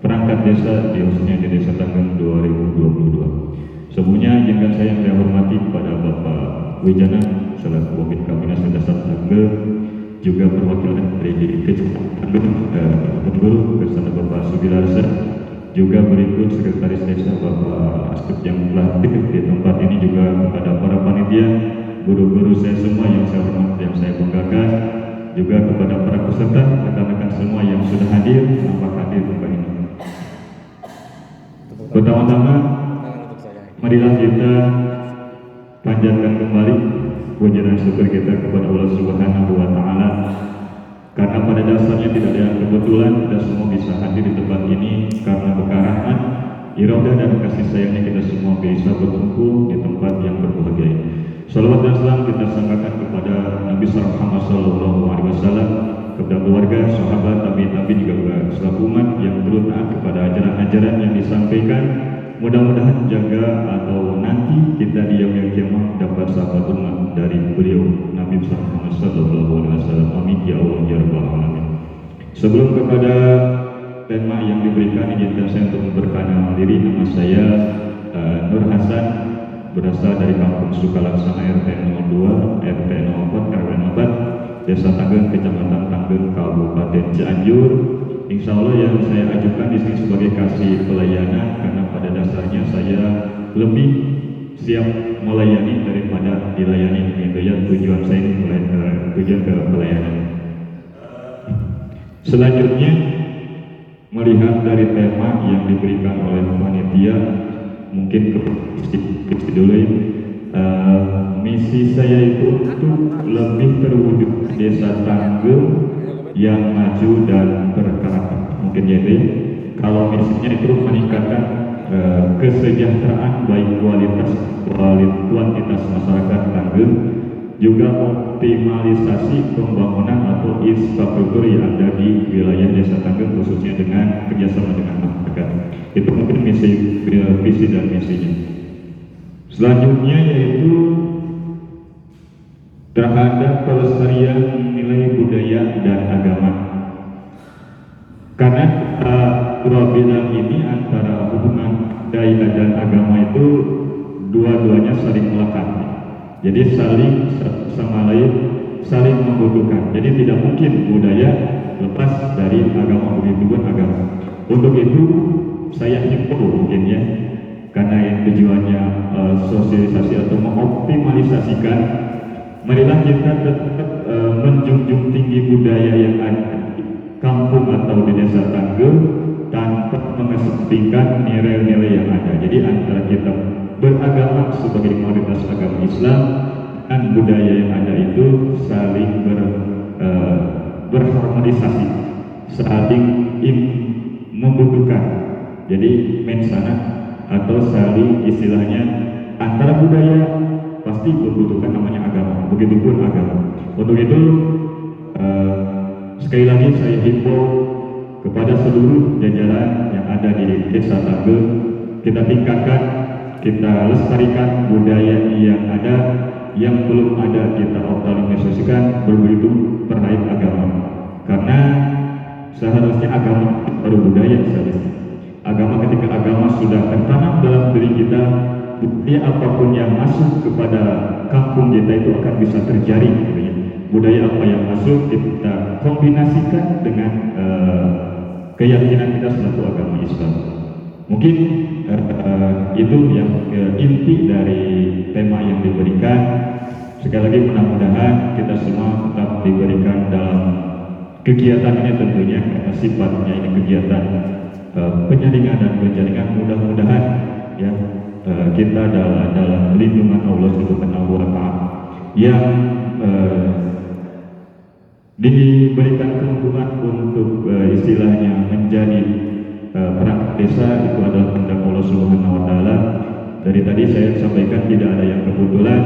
perangkat desa di khususnya di Desa Tanggeng 2022. Sebelumnya izinkan saya yang saya hormati kepada Bapak Wijana selaku Wakil Kabinet Desa Tanggeng, juga perwakilan dari Kecamatan Tanggeng Unggul bersama Bapak Sugilarsa, juga berikut Sekretaris Desa Bapak Astup yang telah di tempat ini, juga kepada para panitia, guru-guru saya semua yang saya hormati, yang saya banggakan, juga kepada para peserta, rekan-rekan semua yang sudah hadir, nampak hadir tempat ini. Pertama-tama, marilah kita panjatkan kembali puji dan syukur kita kepada Allah Subhanahu wa taala, karena pada dasarnya tidak ada yang kebetulan, kita semua bisa hadir di tempat ini karena berkah rahmat, iradah dan kasih sayangnya kita semua bisa berkumpul di tempat yang berbahagia ini. Salawat dan salam kita sampaikan kepada Nabi Muhammad SAW, kepada keluarga, sahabat, tabi'in juga selaku umat yang terus taat kepada ajaran-ajaran yang disampaikan. Mudah-mudahan jaga atau nanti kita di yaumul kiamat dapat sahabat umat dari beliau Nabi Muhammad SAW. Amin ya Allah ya rabbal alamin. Sebelum kepada tema yang diberikan, izinkan saya untuk memperkenalkan diri. Nama saya Nur Hasan berasal dari Kampung Sukalaksana RT 02, RT 04, RW 04, Desa Tanggeng, Kecamatan Tanggeng, Kabupaten Cianjur. Insya Allah yang saya ajukan di sini sebagai kasih pelayanan karena pada dasarnya saya lebih siap melayani daripada dilayani. Itu ya tujuan saya ini, tujuan ke pelayanan. Selanjutnya, melihat dari tema yang diberikan oleh panitia, mungkin ke dulu ya. Misi saya itu untuk lebih terwujud desa Tanggeng yang maju dan berkarakter. Mungkin jadi kalau misinya itu meningkatkan kesejahteraan baik kuantitas masyarakat Tanggeng, juga optimalisasi pembangunan atau infrastruktur yang ada di wilayah desa Tanggeng khususnya dengan kerjasama dengan masyarakat. Itu mungkin visi dan misinya. Selanjutnya yaitu terhadap pelestarian nilai budaya dan agama. Karena dua bidang ini antara hubungan budaya dan agama itu dua-duanya saling melekat. Jadi saling sama lain saling membutuhkan. Jadi tidak mungkin budaya lepas dari agama, begitu pun agama. Untuk itu saya himbau mungkin ya, karena yang tujuannya sosialisasi atau mengoptimalisasikan, marilah kita tetap menjunjung tinggi budaya yang ada di kampung atau di desa Tanggeng tanpa mengesampingkan nilai-nilai yang ada. Jadi antara kita beragama sebagai mayoritas agama Islam dan budaya yang ada itu saling berharmonisasi, saling membutuhkan. Jadi mensana atau saling istilahnya antara budaya pasti membutuhkan namanya agama, begitupun agama. Untuk itu sekali lagi saya himbau kepada seluruh jajaran yang ada di desa Tanggeng, kita tingkatkan, kita lestarikan budaya yang ada, yang belum ada kita optimalisasikan, begitu terkait agama. Karena seharusnya agama baru budaya seharusnya. Agama, ketika agama sudah tertanam dalam diri kita, budaya apapun yang masuk kepada kampung kita itu akan bisa terjaring. Budaya apa yang masuk kita kombinasikan dengan keyakinan kita selaku agama Islam. Mungkin itu yang inti dari tema yang diberikan. Sekali lagi mudah-mudahan kita semua tetap diberikan dalam kegiatan ini, tentunya karena sifatnya ini kegiatan penyaringan dan penjaringan, mudah-mudahan ya kita dalam lindungan Allah Subhanahu wa Ta'ala yang diberikan kemudahan untuk istilahnya menjadi perangkat desa. Itu adalah kehendak Allah Subhanahu wa Ta'ala. Dari tadi saya sampaikan tidak ada yang kebetulan,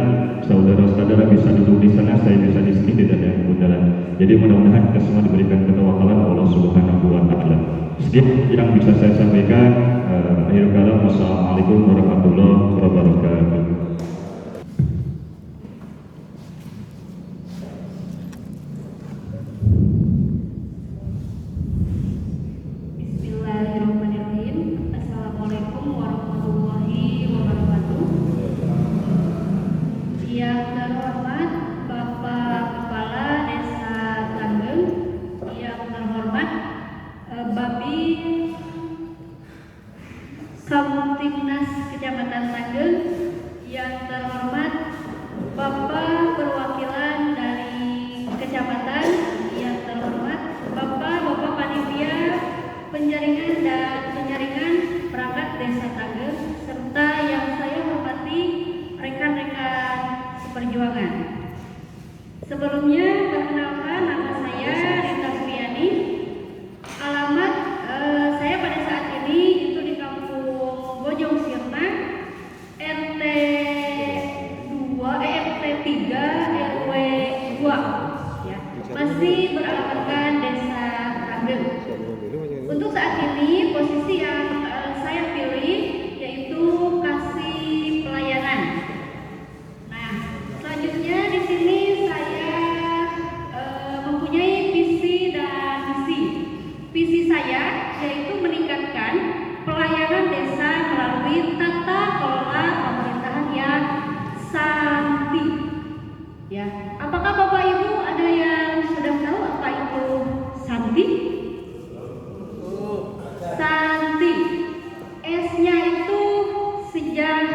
saudara-saudara bisa duduk di sana, saya bisa di sini, tidak ada yang kebetulan. Jadi mudah-mudahan kita semua diberikan ketawakalan Allah Subhanahu wa Ta'ala. Sekian yang bisa saya sampaikan. Akhirul kalam, wassalamualaikum warahmatullahi wabarakatuh. Kamtibnas Kecamatan Tanggeng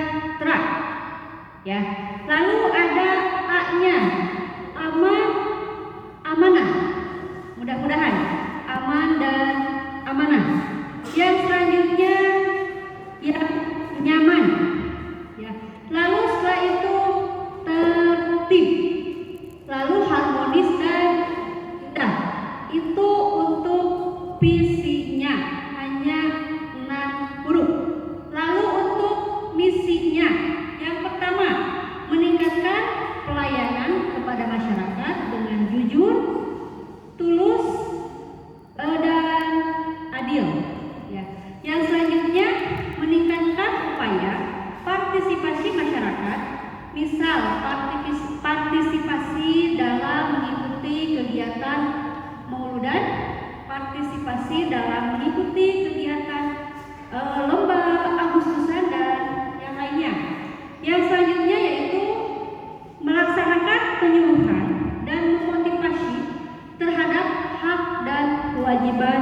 sejahtera. Ya. Lalu ada A-nya, amanah. Mudah-mudahan aman dan amanah. Yang selanjutnya yang nyaman. Ya. Lalu setelah itu tertib. Lalu harmonis dan indah. Itu untuk visinya hanya 6 huruf. Lalu untuk misinya, yang pertama meningkatkan pelayanan kepada masyarakat dengan jujur, tulus, dan adil. Ya. Yang selanjutnya meningkatkan upaya partisipasi masyarakat, misal partisipasi dalam mengikuti kegiatan mauludan, partisipasi dalam mengikuti kegiatan lomba Agustusan dan yang lainnya. Yang selanjutnya yaitu melaksanakan penyuluhan dan memotivasi terhadap hak dan kewajiban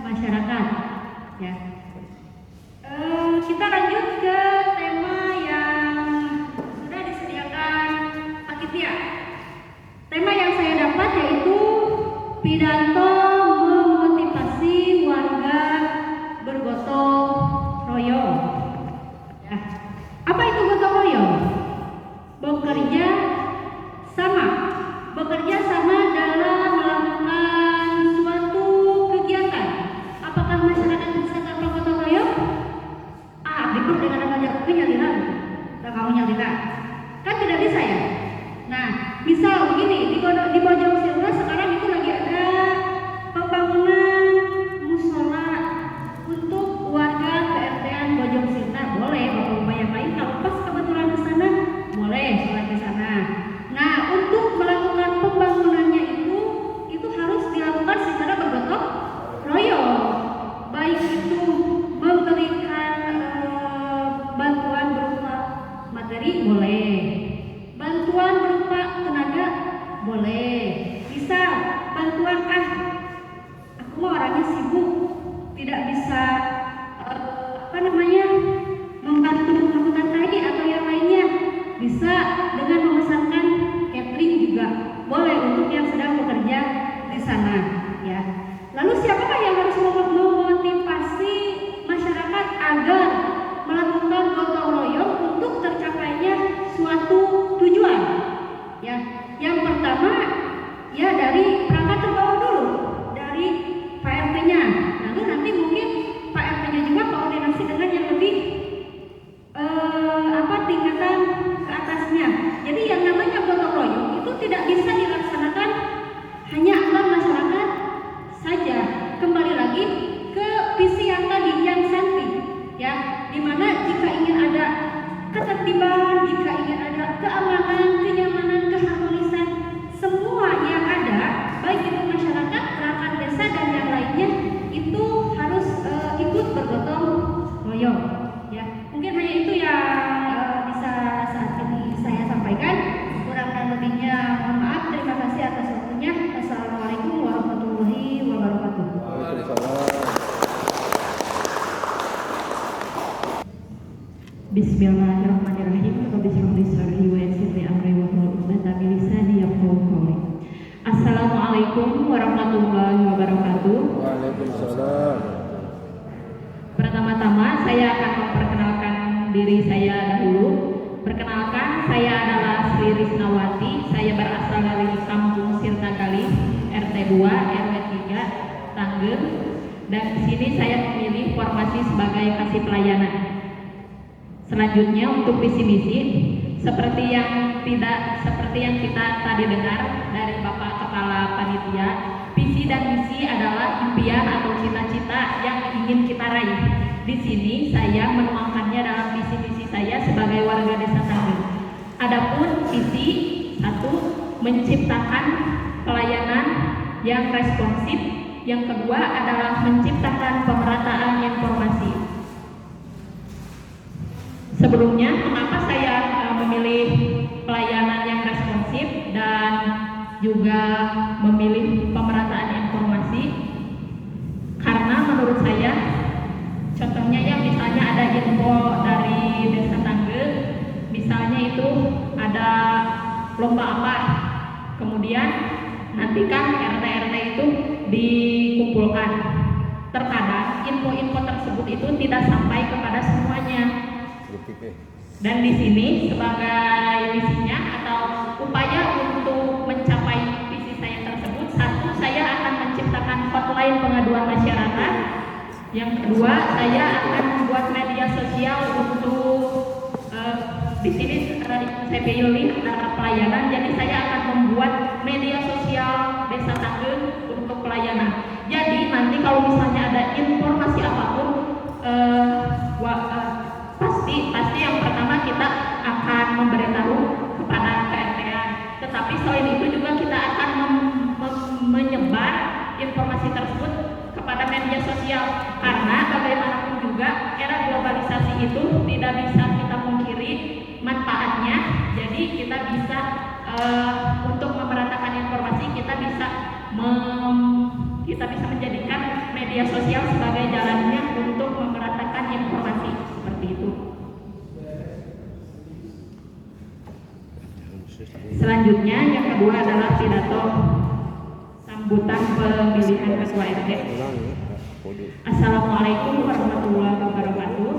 masyarakat. Ya. Kita lanjut ke tema yang sudah disediakan panitia. Tema yang saya dapat yaitu pidato memotivasi warga bergotong royong. Ya. Apa itu gotong royong? Bekerja sama dalam melakukan suatu kegiatan. Apakah masyarakat bisa tanpa gotong royong? Dikut dengan ada penyaliran, dan kamu nyaliran, kan tidak bisa ya. Nah, misal begini, di Bojong Sirna sekarang itu lagi ada pembangunan musola untuk warga KRT-an Bojong Sirna. Boleh bapak-bapak yang lain kalau pas kebetulan di sana, boleh sholat di sana. Nah, untuk melakukan pembangunannya itu harus dilakukan secara bergotong royong. Baik itu memberikan bantuan berupa materi boleh, bantuan berupa tenaga boleh, bisa bantuan aku mah orangnya sibuk tidak bisa membantu melakukan tadi atau yang lainnya, bisa dengan memesankan catering juga boleh untuk yang sedang bekerja di sana. Ya. Lalu siapakah yang harus memotivasi masyarakat agar melakukan gotong royong untuk tercapainya suatu tujuan? Ya, yang pertama ya dari perangkat terbawah dulu, dari Pak RT-nya. Lalu nanti mungkin Pak RT-nya juga koordinasi dengan yang lebih tingkatan ke atasnya. Jadi yang namanya gotong royong itu tidak bisa dilaksanakan hanya antar masyarakat saja. Kembali lagi ke visi yang tadi yang santi, ya, dimana jika ingin ada ketertiban, jika ingin ada keamanan, kenyamanan, keharmonisan, semua yang ada, baik itu masyarakat, perangkat desa dan yang lainnya, itu harus ikut bergotong royong. Ya, mungkin hanya itu yang bisa saat ini saya sampaikan. Kurang dan lebihnya mohon maaf. Terima kasih atas waktunya. Assalamualaikum warahmatullahi wabarakatuh. Bismillahirrahmanirrahim. Assalamualaikum warahmatullahi wabarakatuh. Waalaikumsalam. Pertama-tama saya akan memperkenalkan diri saya dahulu. Perkenalkan, saya adalah Sri Risnawati. Saya berasal dari Kampung Sirnagali, RT 2, RW 3, Tanggeng. Dan di sini saya memilih formasi sebagai kasih pelayanan. Selanjutnya untuk visi misi, seperti yang kita tadi dengar dari Bapak Kepala Panitia, visi dan misi adalah impian atau cita-cita yang ingin kita raih. Di sini saya menuangkannya dalam visi misi saya sebagai warga Desa Tanggeng. Adapun visi 1, menciptakan pelayanan yang responsif. Yang kedua adalah menciptakan pemerataan informasi. Sebelumnya, mengapa saya memilih pelayanan yang responsif dan juga memilih pemerataan informasi? Karena menurut saya, contohnya ya misalnya ada info dari Desa Tanggeng lomba apa. Kemudian nanti kan RT itu dikumpulkan. Terkadang info-info tersebut itu tidak sampai kepada semuanya. Dan di sini sebagai misinya atau upaya untuk mencapai visi saya tersebut, satu, saya akan menciptakan hotline pengaduan masyarakat. Yang kedua, saya akan membuat media sosial untuk di sini saya pilih antara pelayanan, jadi saya akan membuat media sosial Desa Tanggeng untuk pelayanan. Jadi nanti kalau misalnya ada informasi apapun, pasti yang pertama kita akan memberitahu kepada KRT-an. Tetapi selain itu juga kita akan menyebar informasi tersebut kepada media sosial, karena bagaimanapun juga era globalisasi itu tidak bisa kita pungkiri manfaatnya. Jadi kita bisa untuk memeratakan informasi, kita bisa menjadikan media sosial sebagai jalannya untuk memeratakan informasi, seperti itu. Selanjutnya yang kedua adalah pidato sambutan pemilihan ketua RT. Assalamualaikum warahmatullahi wabarakatuh.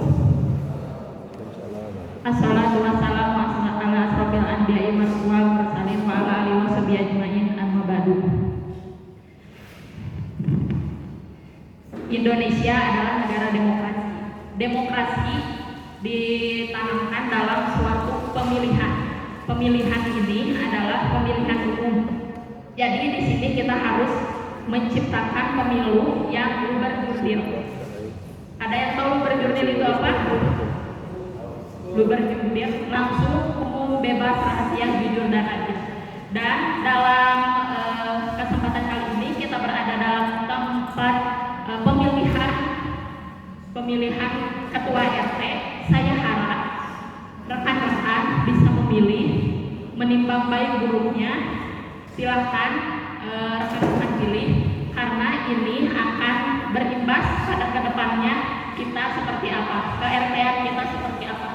Assalatu wassalamu ala asrofil anbiya'i wal mursalin wa ala alihi washabihi ajmain, amma ba'du. Indonesia adalah negara demokrasi. Demokrasi ditanamkan dalam suatu pemilihan. Pemilihan ini adalah pemilihan umum. Jadi di sini kita harus menciptakan pemilu yang luber-jurdil. Ada yang tahu luber-jurdil itu apa? Luber-jurdil langsung, umum, bebas, rahasia, jujur, dan adil. Dan dalam kesempatan kali ini kita berada dalam tempat pemilihan ketua RT. Saya harap rekan-rekan bisa memilih, menimbang baik buruknya. Silahkan rekan-rekan pilih, karena ini akan berimbas pada kedepannya kita seperti apa, ke RT-an kita seperti apa.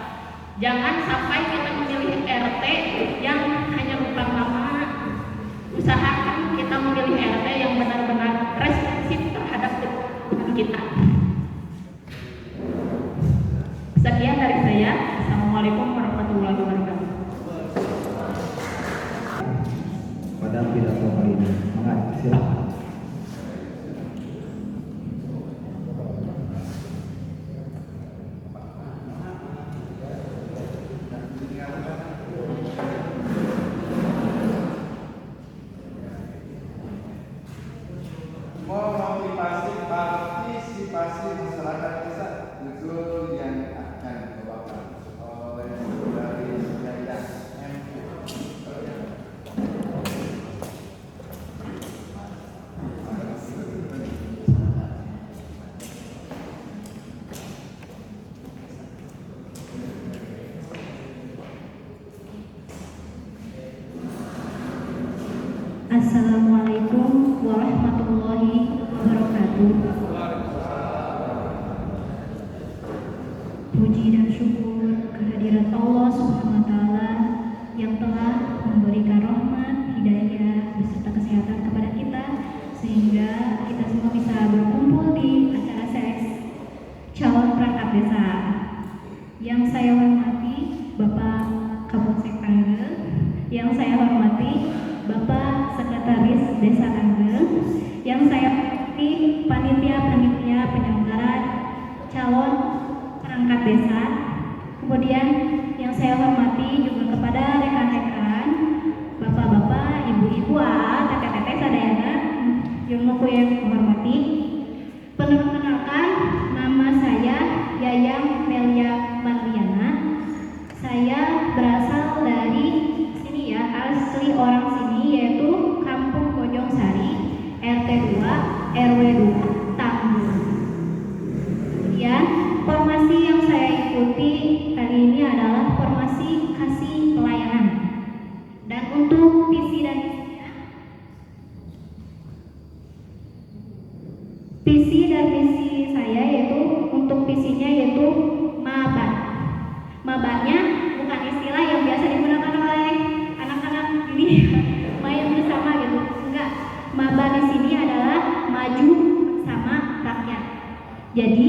Jangan sampai kita memilih RT yang hanya lupa nama. Usahakan kita memilih RT yang benar-benar responsif terhadap kebutuhan kita. Sekian dari saya. Assalamualaikum warahmatullahi wabarakatuh. Pada pidato kali ini, silakan. Partisipasi masyarakat desa, judul yang akan dibawakan oleh dari Yayasan Assalamualaikum warahmatullahi wabarakatuh. Puji dan syukur kehadirat Allah Subhanahu wa Ta'ala yang telah memberikan rahmat, hidayah, beserta kesehatan kepada kita, sehingga kita semua bisa berkumpul di acara seleksi calon perangkat desa. Yang saya hormati Bapak Kapolsek Tanggeng, yang saya hormati Bapak Sekretaris Desa Tanggeng, yang saya hormati panitia-panitia penyelenggara calon perangkat desa. Kemudian yang saya hormati juga kepada rekan-rekan, bapak-bapak, ibu-ibu, teteh-teteh, sadayana, yang aku yang menghormati. Perkenalkan, nama saya Yayang Melia Marliana. Saya berasal dari sini ya, asli orang sini, yaitu Kampung Bojong Sari, RT 2, RW 2, Tanggeng. Kemudian formasi yang saya ikuti hari ini adalah formasi kasih Jadi,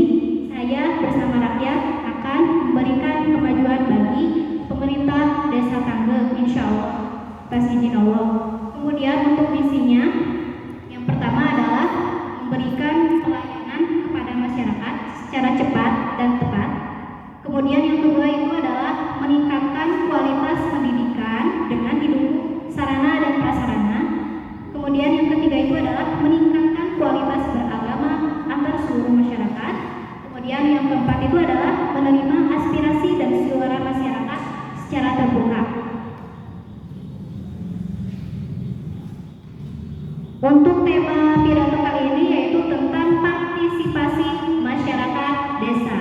saya bersama rakyat akan memberikan kemajuan bagi pemerintah Desa Tanggeng, insya Allah, atas izin Allah. Kemudian untuk misinya, yang pertama adalah memberikan pelayanan kepada masyarakat secara cepat dan tepat. Kemudian yang kedua itu adalah meningkatkan kualitas pendidikan dengan didukung sarana dan prasarana. Kemudian yang ketiga itu adalah meningkatkan kualitas beragama antar seluruh masyarakat. Kemudian yang keempat itu adalah menerima aspirasi dan suara masyarakat secara terbuka. Untuk tema pidato kali ini yaitu tentang partisipasi masyarakat desa.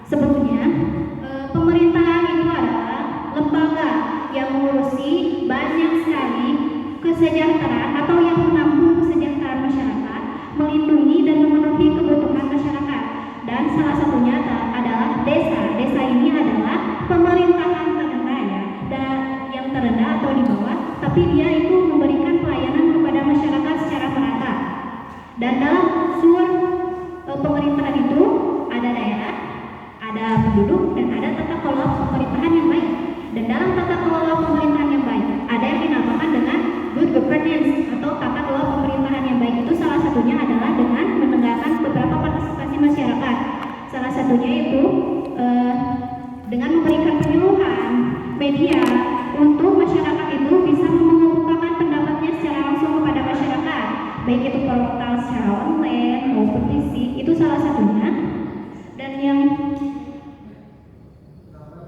Sebetulnya pemerintahan itu adalah lembaga yang mengurusi banyak sekali kesejahteraan atau yang menampung kesejahteraan masyarakat, melindungi dan memenuhi kebutuhan masyarakat. Dan salah satunya adalah desa. Desa ini adalah pemerintahan terendah ya, dan yang terendah atau di bawah, tapi dia itu memberikan pelayanan kepada masyarakat secara merata. Dan dalam unsur pemerintahan itu ada daerah, ada penduduk, dan ada tata kelola pemerintahan yang baik. Dan dalam tata kelola pemerintahan yang baik ada yang dinamakan dengan good governance atau tata kelola pemerintahan yang baik. Itu salah satunya adalah dengan menegakkan beberapa partisipasi masyarakat. Salah satunya itu dengan memberikan penyuluhan media untuk masyarakat itu bisa mengemukakan pendapatnya secara langsung kepada masyarakat, baik itu portal secara online maupun fisik. Itu salah satunya.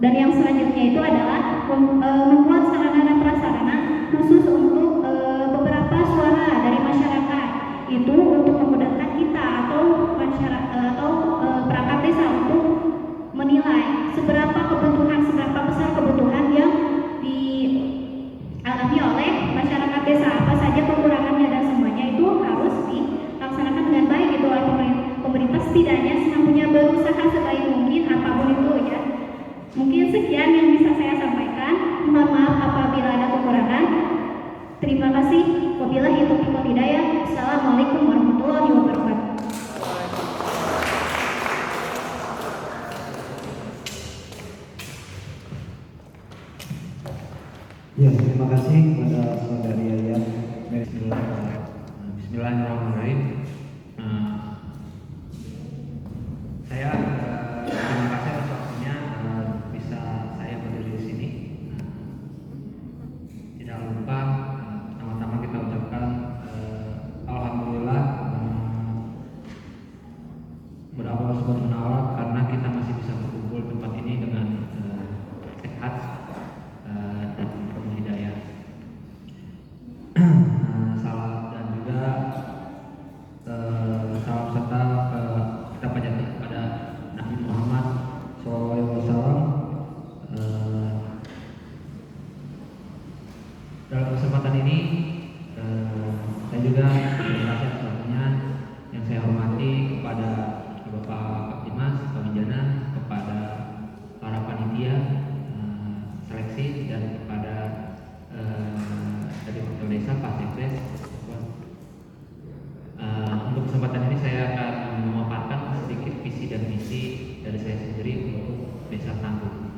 Dan yang selanjutnya itu adalah membuat sarana dan prasarana khusus untuk beberapa suara dari masyarakat itu untuk memudahkan kita atau perangkat desa untuk menilai seberapa besar kebutuhan yang dialami oleh masyarakat desa, apa saja kekurangannya, dan semuanya itu harus dilaksanakan dengan baik itu oleh pemerintah. Setidaknya punya berusaha sebaik mungkin apapun itu ya. Mungkin sekian yang bisa saya sampaikan. Mohon maaf apabila ada kekurangan. Terima kasih. Wabillahi taufiq wal hidayah. Assalamualaikum warahmatullahi wabarakatuh. Ya, terima kasih kepada saudari Yayan. Bismillahirrahmanirrahim. Saya terima kasih atas waktunya bisa saya berdiri di sini. Tidak lupa pertama-tama kita ucapkan alhamdulillah kepada Allah Subhanahu wa taala karena kita masih bisa berkumpul di tempat ini dengan sehat dan penuh hidayah. Salam dan juga salam serta kita panjatkan kepada Nabi Muhammad SAW. Dalam kesempatan ini saya juga terima kasih atas waktunya yang saya hormati kepada Bapak Kaptimas, Pak Wijana, kepada para panitia seleksi, dan kepada dari Wakil Desa Pak Sekdes. Untuk kesempatan ini saya akan memaparkan sedikit visi dan misi dari saya sendiri untuk Desa Tanggeng.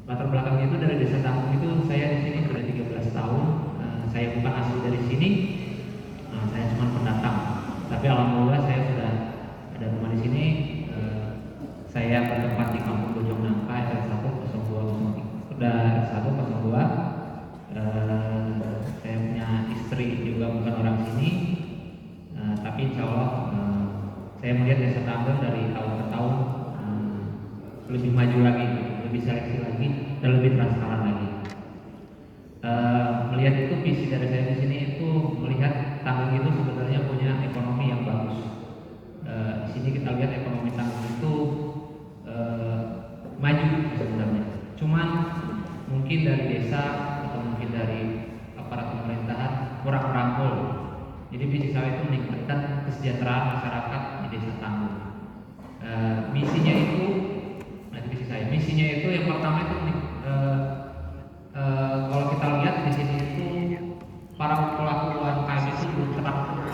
Latar belakang itu dari Desa Tanggeng itu saya di sini sudah 13 tahun. Saya bukan asli dari sini, saya cuma pendatang. Tapi alhamdulillah saya sudah ada rumah di sini. Saya bertempat di Kampung Bojong Nangka R10202. Saya punya istri juga bukan orang sini, tapi insya Allah saya melihat Desa Tanggeng dari tahun ke tahun lebih maju lagi, lebih seleksi lagi, dan lebih transparan lagi. Melihat itu visi dari saya di sini itu melihat Tanggeng itu sebenarnya punya ekonomi yang bagus. Di sini kita lihat ekonomi Tanggeng itu maju sebenarnya. Cuman mungkin dari desa atau mungkin dari aparat pemerintahan kurang merangkul. Jadi visi saya itu meningkatkan kesejahteraan masyarakat di Desa Tanggeng. Misinya itu, misinya itu yang pertama itu kalau kita lihat di sini itu para pelaku UMKM itu belum terang.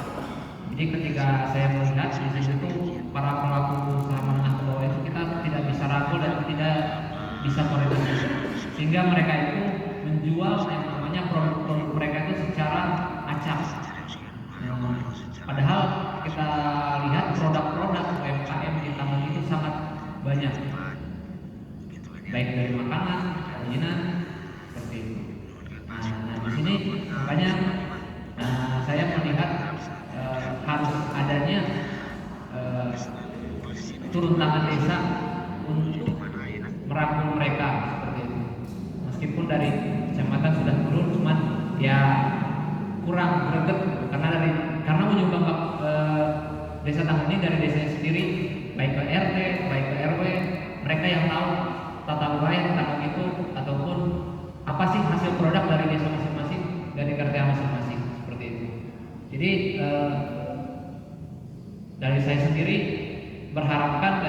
Jadi ketika saya melihat di sini bisa koordinasi, sehingga mereka itu menjual yang namanya produk-produk mereka itu secara acak. Padahal kita lihat produk-produk UMKM di Tangerang itu sangat banyak, baik dari makanan, kerajinan, seperti itu. Nah di sini makanya saya melihat harus adanya turun tangan desa untuk merangkul mereka seperti itu. Meskipun dari kecamatan sudah turun, cuman ya kurang greget karena menyumbang desa Tangerang ini dari desanya sendiri, baik ke RT, baik ke RW, mereka yang tahu tata wilayah Tangerang itu ataupun apa sih hasil produk dari desa masing-masing, dari RT masing-masing seperti itu. Jadi dari saya sendiri berharapkan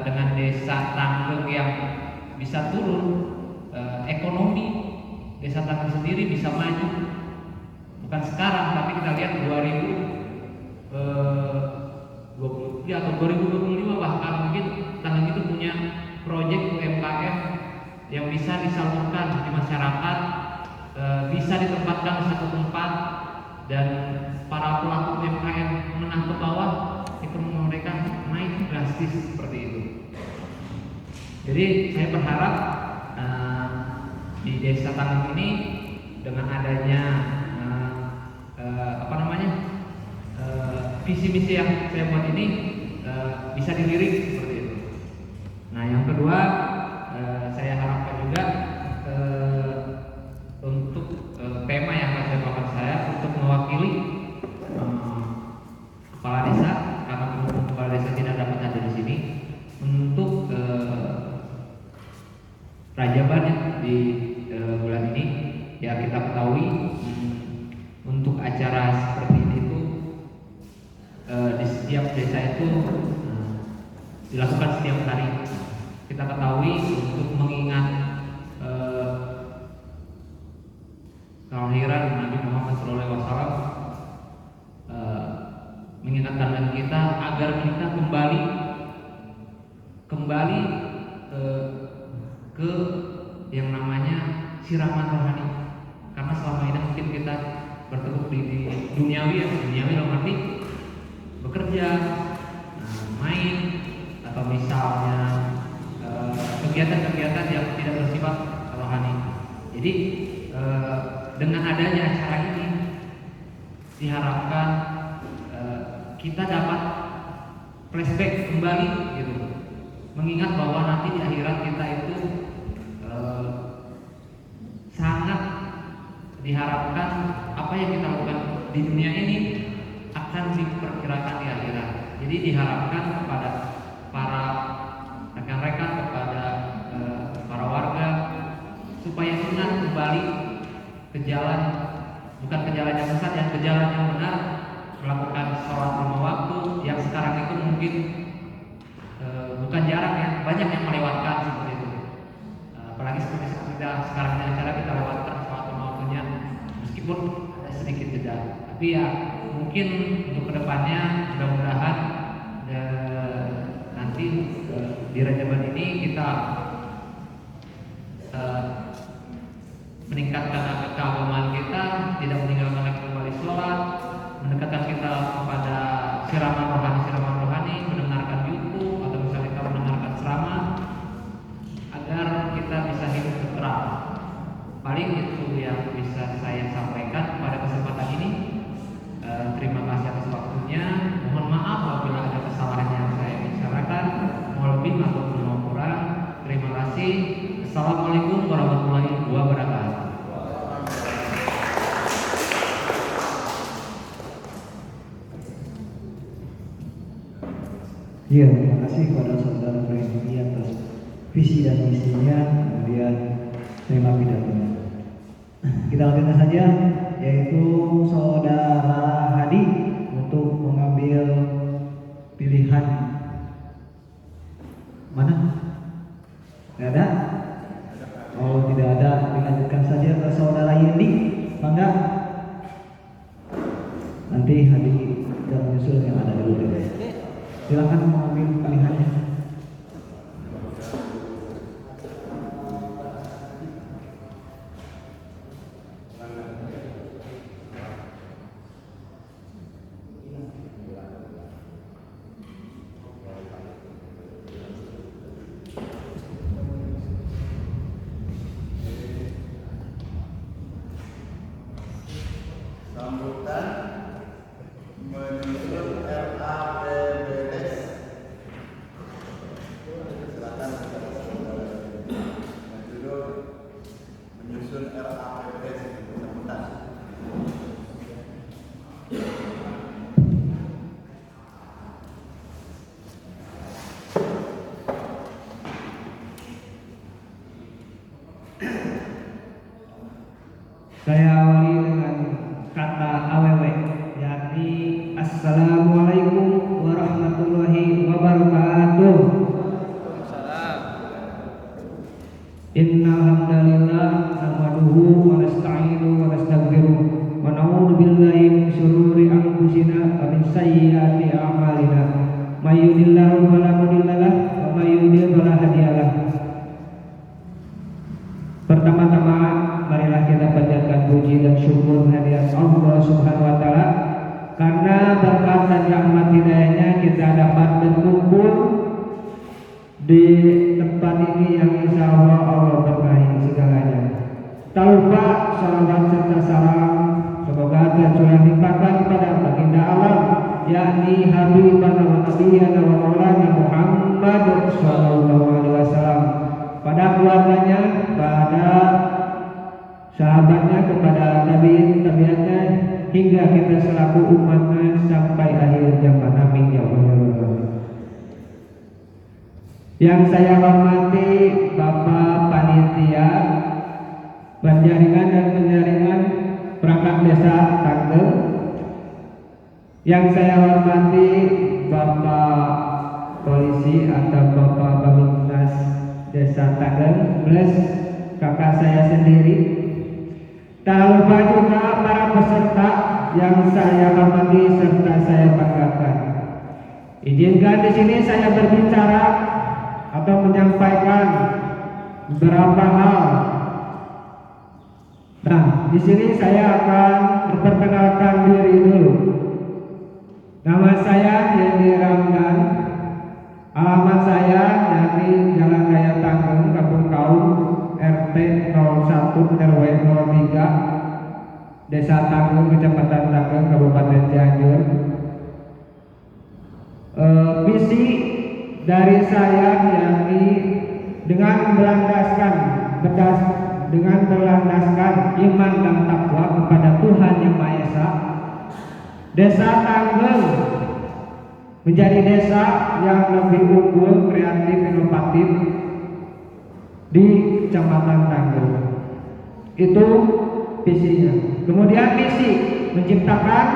dengan desa Tangerang yang bisa turun, ekonomi desa Tangerang sendiri bisa maju. Bukan sekarang, tapi kita lihat 2023 atau 2025 bahkan mungkin Tangerang itu punya proyek UMKM yang bisa disalurkan di masyarakat, bisa ditempatkan di satu tempat, dan para pelaku UMKM menengah ke bawah ekonomi mereka naik drastis seperti itu. Jadi saya berharap di desa Tangerang ini dengan adanya visi misi yang saya buat ini bisa dilirik seperti itu. Nah yang kedua saya harapkan juga untuk tema yang saya bawakan saya untuk mewakili kepala desa, karena kepala desa tidak dapat hadir di sini, untuk rajaban di bulan ini. Ya kita ketahui untuk acara seperti ini itu di setiap desa itu dilakukan setiap hari. Kita ketahui untuk mengingat kelahiran Nabi Muhammad SAW, mengingatkan kita agar kita kembali ke yang namanya siraman rohani. Karena selama ini mungkin kita bertekuk di duniawi, ya duniawi dalam arti bekerja, main, atau misalnya kegiatan-kegiatan yang tidak bersifat rohani. Jadi dengan adanya acara ini diharapkan kita dapat flashback kembali gitu, mengingat bahwa nanti di akhirat kita itu sangat diharapkan apa yang kita lakukan di dunia ini akan diperkirakan di akhirat. Jadi diharapkan kepada para rekan-rekan, kepada para warga supaya ingat kembali ke jalan, bukan ke jalan yang sesat, yang ke jalan yang benar, melakukan sholat 5 waktu yang sekarang itu mungkin bukan jarang ya, banyak yang melewatkan seperti itu. Apalagi seperti kita sekarang ini acara kita lewatkan sholat 5 waktunya meskipun ada sedikit jeda. Tapi ya mungkin untuk kedepannya mudah-mudahan nanti di Rajaban ini kita meningkatkan keagamaan kita, tidak meninggalkan lagi kembali sholat, mendekatkan kita kepada siraman rohani, mendengarkan YouTube atau misalnya kita mendengarkan ceramah agar kita bisa hidup terang. Paling itu yang bisa saya sampaikan pada kesempatan ini. Terima kasih atas waktunya. Mohon maaf apabila ada kesalahan yang saya bicarakan, mohon lebih ataupun mohon kurang. Terima kasih. Assalamualaikum warahmatullahi wabarakatuh. Iya, terima kasih kepada saudara Freddy atas visi dan misinya, kemudian tema pidatonya. Kita lanjutkan saja, yaitu saudara Hadi untuk mengambil pilihan. Mana? Tidak ada? Oh, tidak ada. Dilanjutkan saja ke saudara Yendi. Mangga. Nanti Hadi akan menyusul yang ada dulu. Silakan mengambil pilihannya. Saya awali dengan kata awewe, yakni Assalamualaikum warahmatullahi wabarakatuh. Innal hamdalillah nahmaduhu wa nasta'inuhu wa nastaghfiruh wa na'udzu billahi min shururi anfusina wa min sayyiati a'malina. May yahdihillahu fala mudilla lahu wa may yudlil fala hadiya lahu. Pertama-tama marilah kita panjatkan puji dan syukur kehadirat Allah Subhanahu wa taala karena berkat dan rahmat hidayahnya kita dapat berkumpul di tempat ini yang insya Allah berkahi segalanya. Tak lupa salawat serta salam semoga tercurah limpahkan kepada baginda alam yakni Habibana wa Nabiyana wa Maulana Muhammad sallallahu alaihi wasallam, pada keluarganya, pada sahabatnya, kepada tabi'atnya hingga kita selaku umatnya sampai akhir zaman. Amin ya Allah. Yang saya hormati Bapak Panitia Penjaringan dan Penjaringan Perangkat Desa Tanggeng, yang saya hormati Bapak Polisi atau Bapak Babinkas Desa Tanggeng plus kakak saya sendiri. Tak lupa juga para peserta yang saya hormati serta saya banggakan. Izinkan di sini saya berbicara atau menyampaikan beberapa hal. Nah, di sini saya akan memperkenalkan diri dulu. Nama saya Yedi Ramdan. Alamat saya yakni Jalan Raya Tanggeng, Kampung Kaum, RT 01 RW 03, Desa Tanggeng, Kecamatan Tanggeng, Kabupaten Cianjur. Visi dari saya yakni dengan berlandaskan iman dan takwa kepada Tuhan Yang Maha Esa, Desa Tanggeng menjadi desa yang lebih unggul, kreatif, inovatif di Kecamatan Tanggeng. Itu visinya. Kemudian misi menciptakan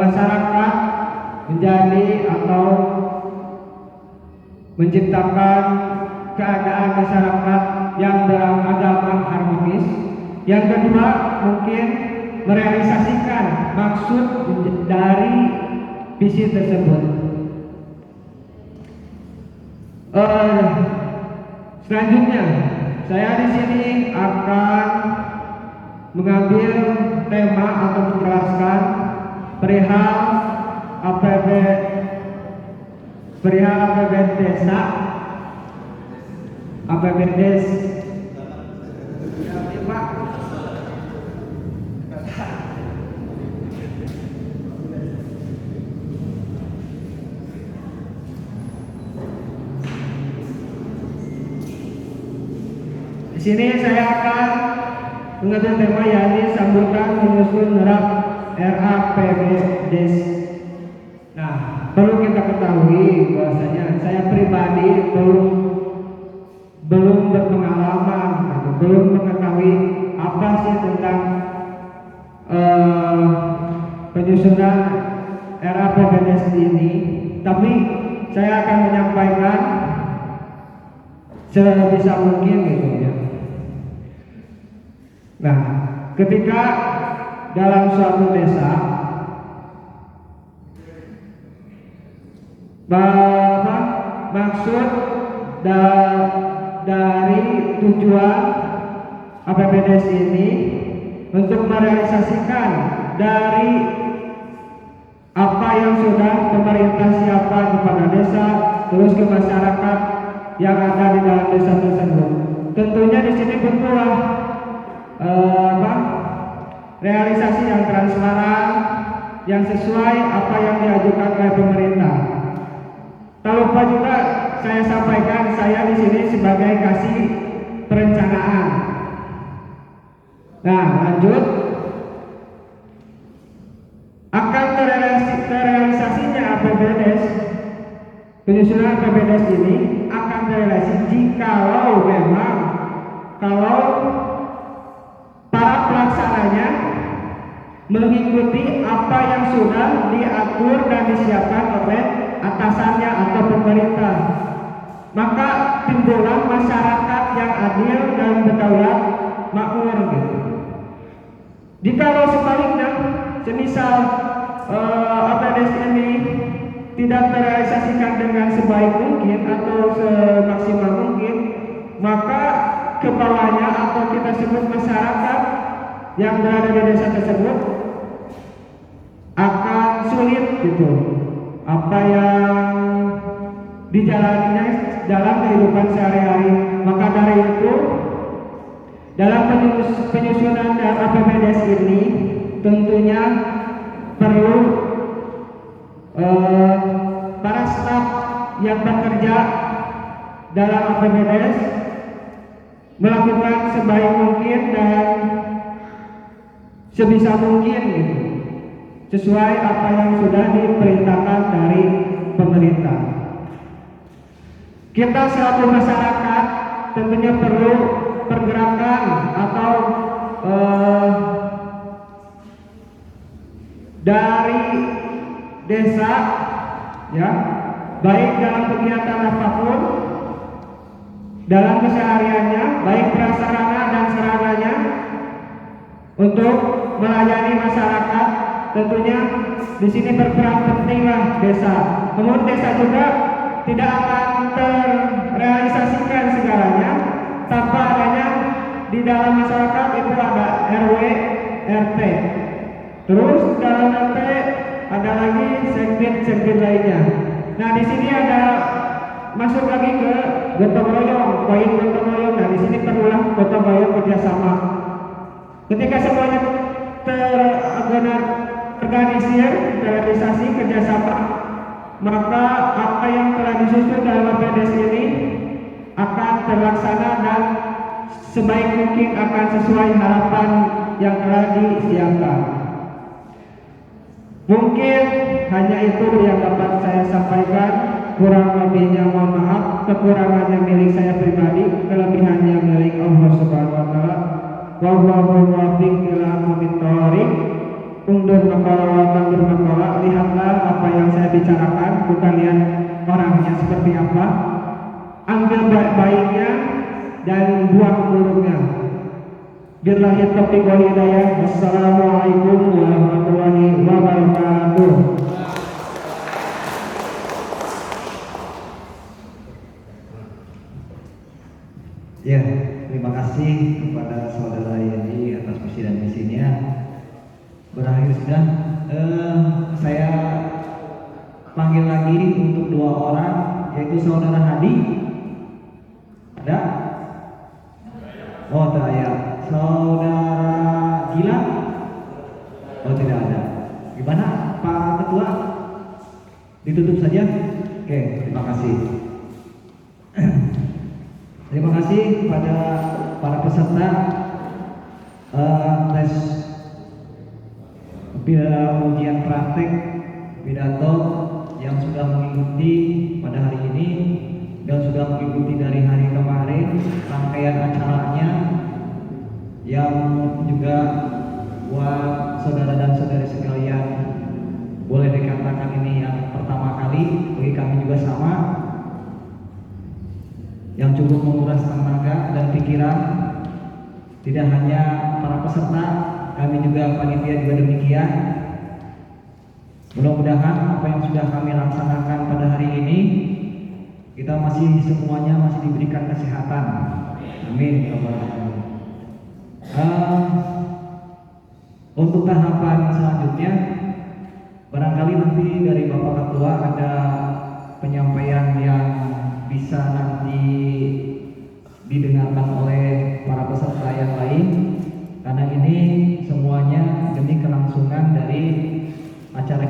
masyarakat menjadi atau menciptakan keadaan masyarakat yang beragama harmonis. Yang kedua mungkin merealisasikan maksud dari visi tersebut. Selanjutnya saya di sini akan mengambil tema atau menjelaskan perihal APBN desa, APBN desa. Di sini saya akan mengambil tema yakni sambutan menyusun draft RAPBDes. Nah, perlu kita ketahui bahwasanya saya pribadi belum berpengalaman, belum mengetahui apa sih tentang penyusunan RAPBDes ini, tapi saya akan menyampaikan sebisa mungkin gitu ya. Nah, ketika dalam suatu desa maksud dari tujuan APBDes ini untuk merealisasikan dari apa yang sudah pemerintah siapkan kepada desa terus ke masyarakat yang ada di dalam desa tersebut. Tentunya di sini butuhlah realisasi yang transparan, yang sesuai apa yang diajukan oleh pemerintah. Tak lupa juga saya sampaikan saya di sini sebagai kasih perencanaan. Nah, lanjut. Akan terrealisasinya APBDes, penyusunan APBDes ini akan terrealisasi jikalau memang mengikuti apa yang sudah diatur dan disiapkan oleh atasannya atau pemerintah. Maka timbullah masyarakat yang adil dan berdaulat makmur gitu. Jikalau sebaliknya, semisal APBDes ini tidak terrealisasikan dengan sebaik mungkin atau semaksimal mungkin, maka ke bawahnya atau kita sebut masyarakat yang berada di desa tersebut akan sulit gitu apa yang dijalaninya dalam kehidupan sehari-hari. Maka dari itu dalam penyusunan APBDes ini tentunya perlu para staf yang bekerja dalam APBDes melakukan sebaik mungkin dan sebisa mungkin gitu, sesuai apa yang sudah diperintahkan dari pemerintah. Kita selaku masyarakat tentunya perlu pergerakan atau dari desa ya, baik dalam kegiatan apapun dalam kesehariannya, baik prasarana dan sarananya untuk melayani masyarakat. Tentunya di sini berperan pentinglah desa. Namun desa juga tidak akan terrealisasikan segalanya tanpa adanya di dalam masyarakat itu ada RW, RT. Terus dalam RT ada lagi segmen lainnya. Nah di sini ada masuk lagi ke gotong royong, poin gotong royong. Nah di sini perlulah gotong royong kerjasama. Ketika semuanya terorganisir, terrealisasi kerjasama, maka apa yang telah disusun dalam APBDes ini akan terlaksana dan sebaik mungkin akan sesuai harapan yang telah disiapkan. Mungkin hanya itu yang dapat saya sampaikan. Kurang lebihnya mohon maaf. Kekurangannya milik saya pribadi, kelebihannya milik Allah Subhanahu wa taala. Wallahu muwaffiq ila aqwamit thoriq. Undur maqala wa tandur maqala. Lihatlah apa yang saya bicarakan, bukan lihat orangnya seperti apa. Ambil baik-baiknya dan buang buruknya. Billahi taufiq wal hidayah. Wassalamualaikum warahmatullahi wabarakatuh. Ya, terima kasih kepada saudara Yedi atas visi dan misinya. Berakhir sudah. Saya panggil lagi untuk 2 orang, yaitu saudara Hadi. Ada? Oh, tidak ya. Saudara Gilang? Oh, tidak ada. Gimana Pak Ketua? Ditutup saja? Oke, terima kasih. Terima kasih kepada para peserta tes ujian praktek pidato yang sudah mengikuti pada hari ini dan sudah mengikuti dari hari kemarin rangkaian acaranya, yang juga buat saudara dan saudari sekalian boleh dikatakan ini yang pertama kali, bagi kami juga sama, yang cukup menguras tenaga dan pikiran. Tidak hanya para peserta, kami juga panitia juga demikian. Mudah-mudahan apa yang sudah kami laksanakan pada hari ini, kita masih semuanya masih diberikan kesehatan. Amin. Untuk tahapan selanjutnya, barangkali nanti dari Bapak Ketua ada penyampaian yang bisa nanti didengarkan oleh para peserta yang lain, karena ini semuanya demi kelangsungan dari acara kita.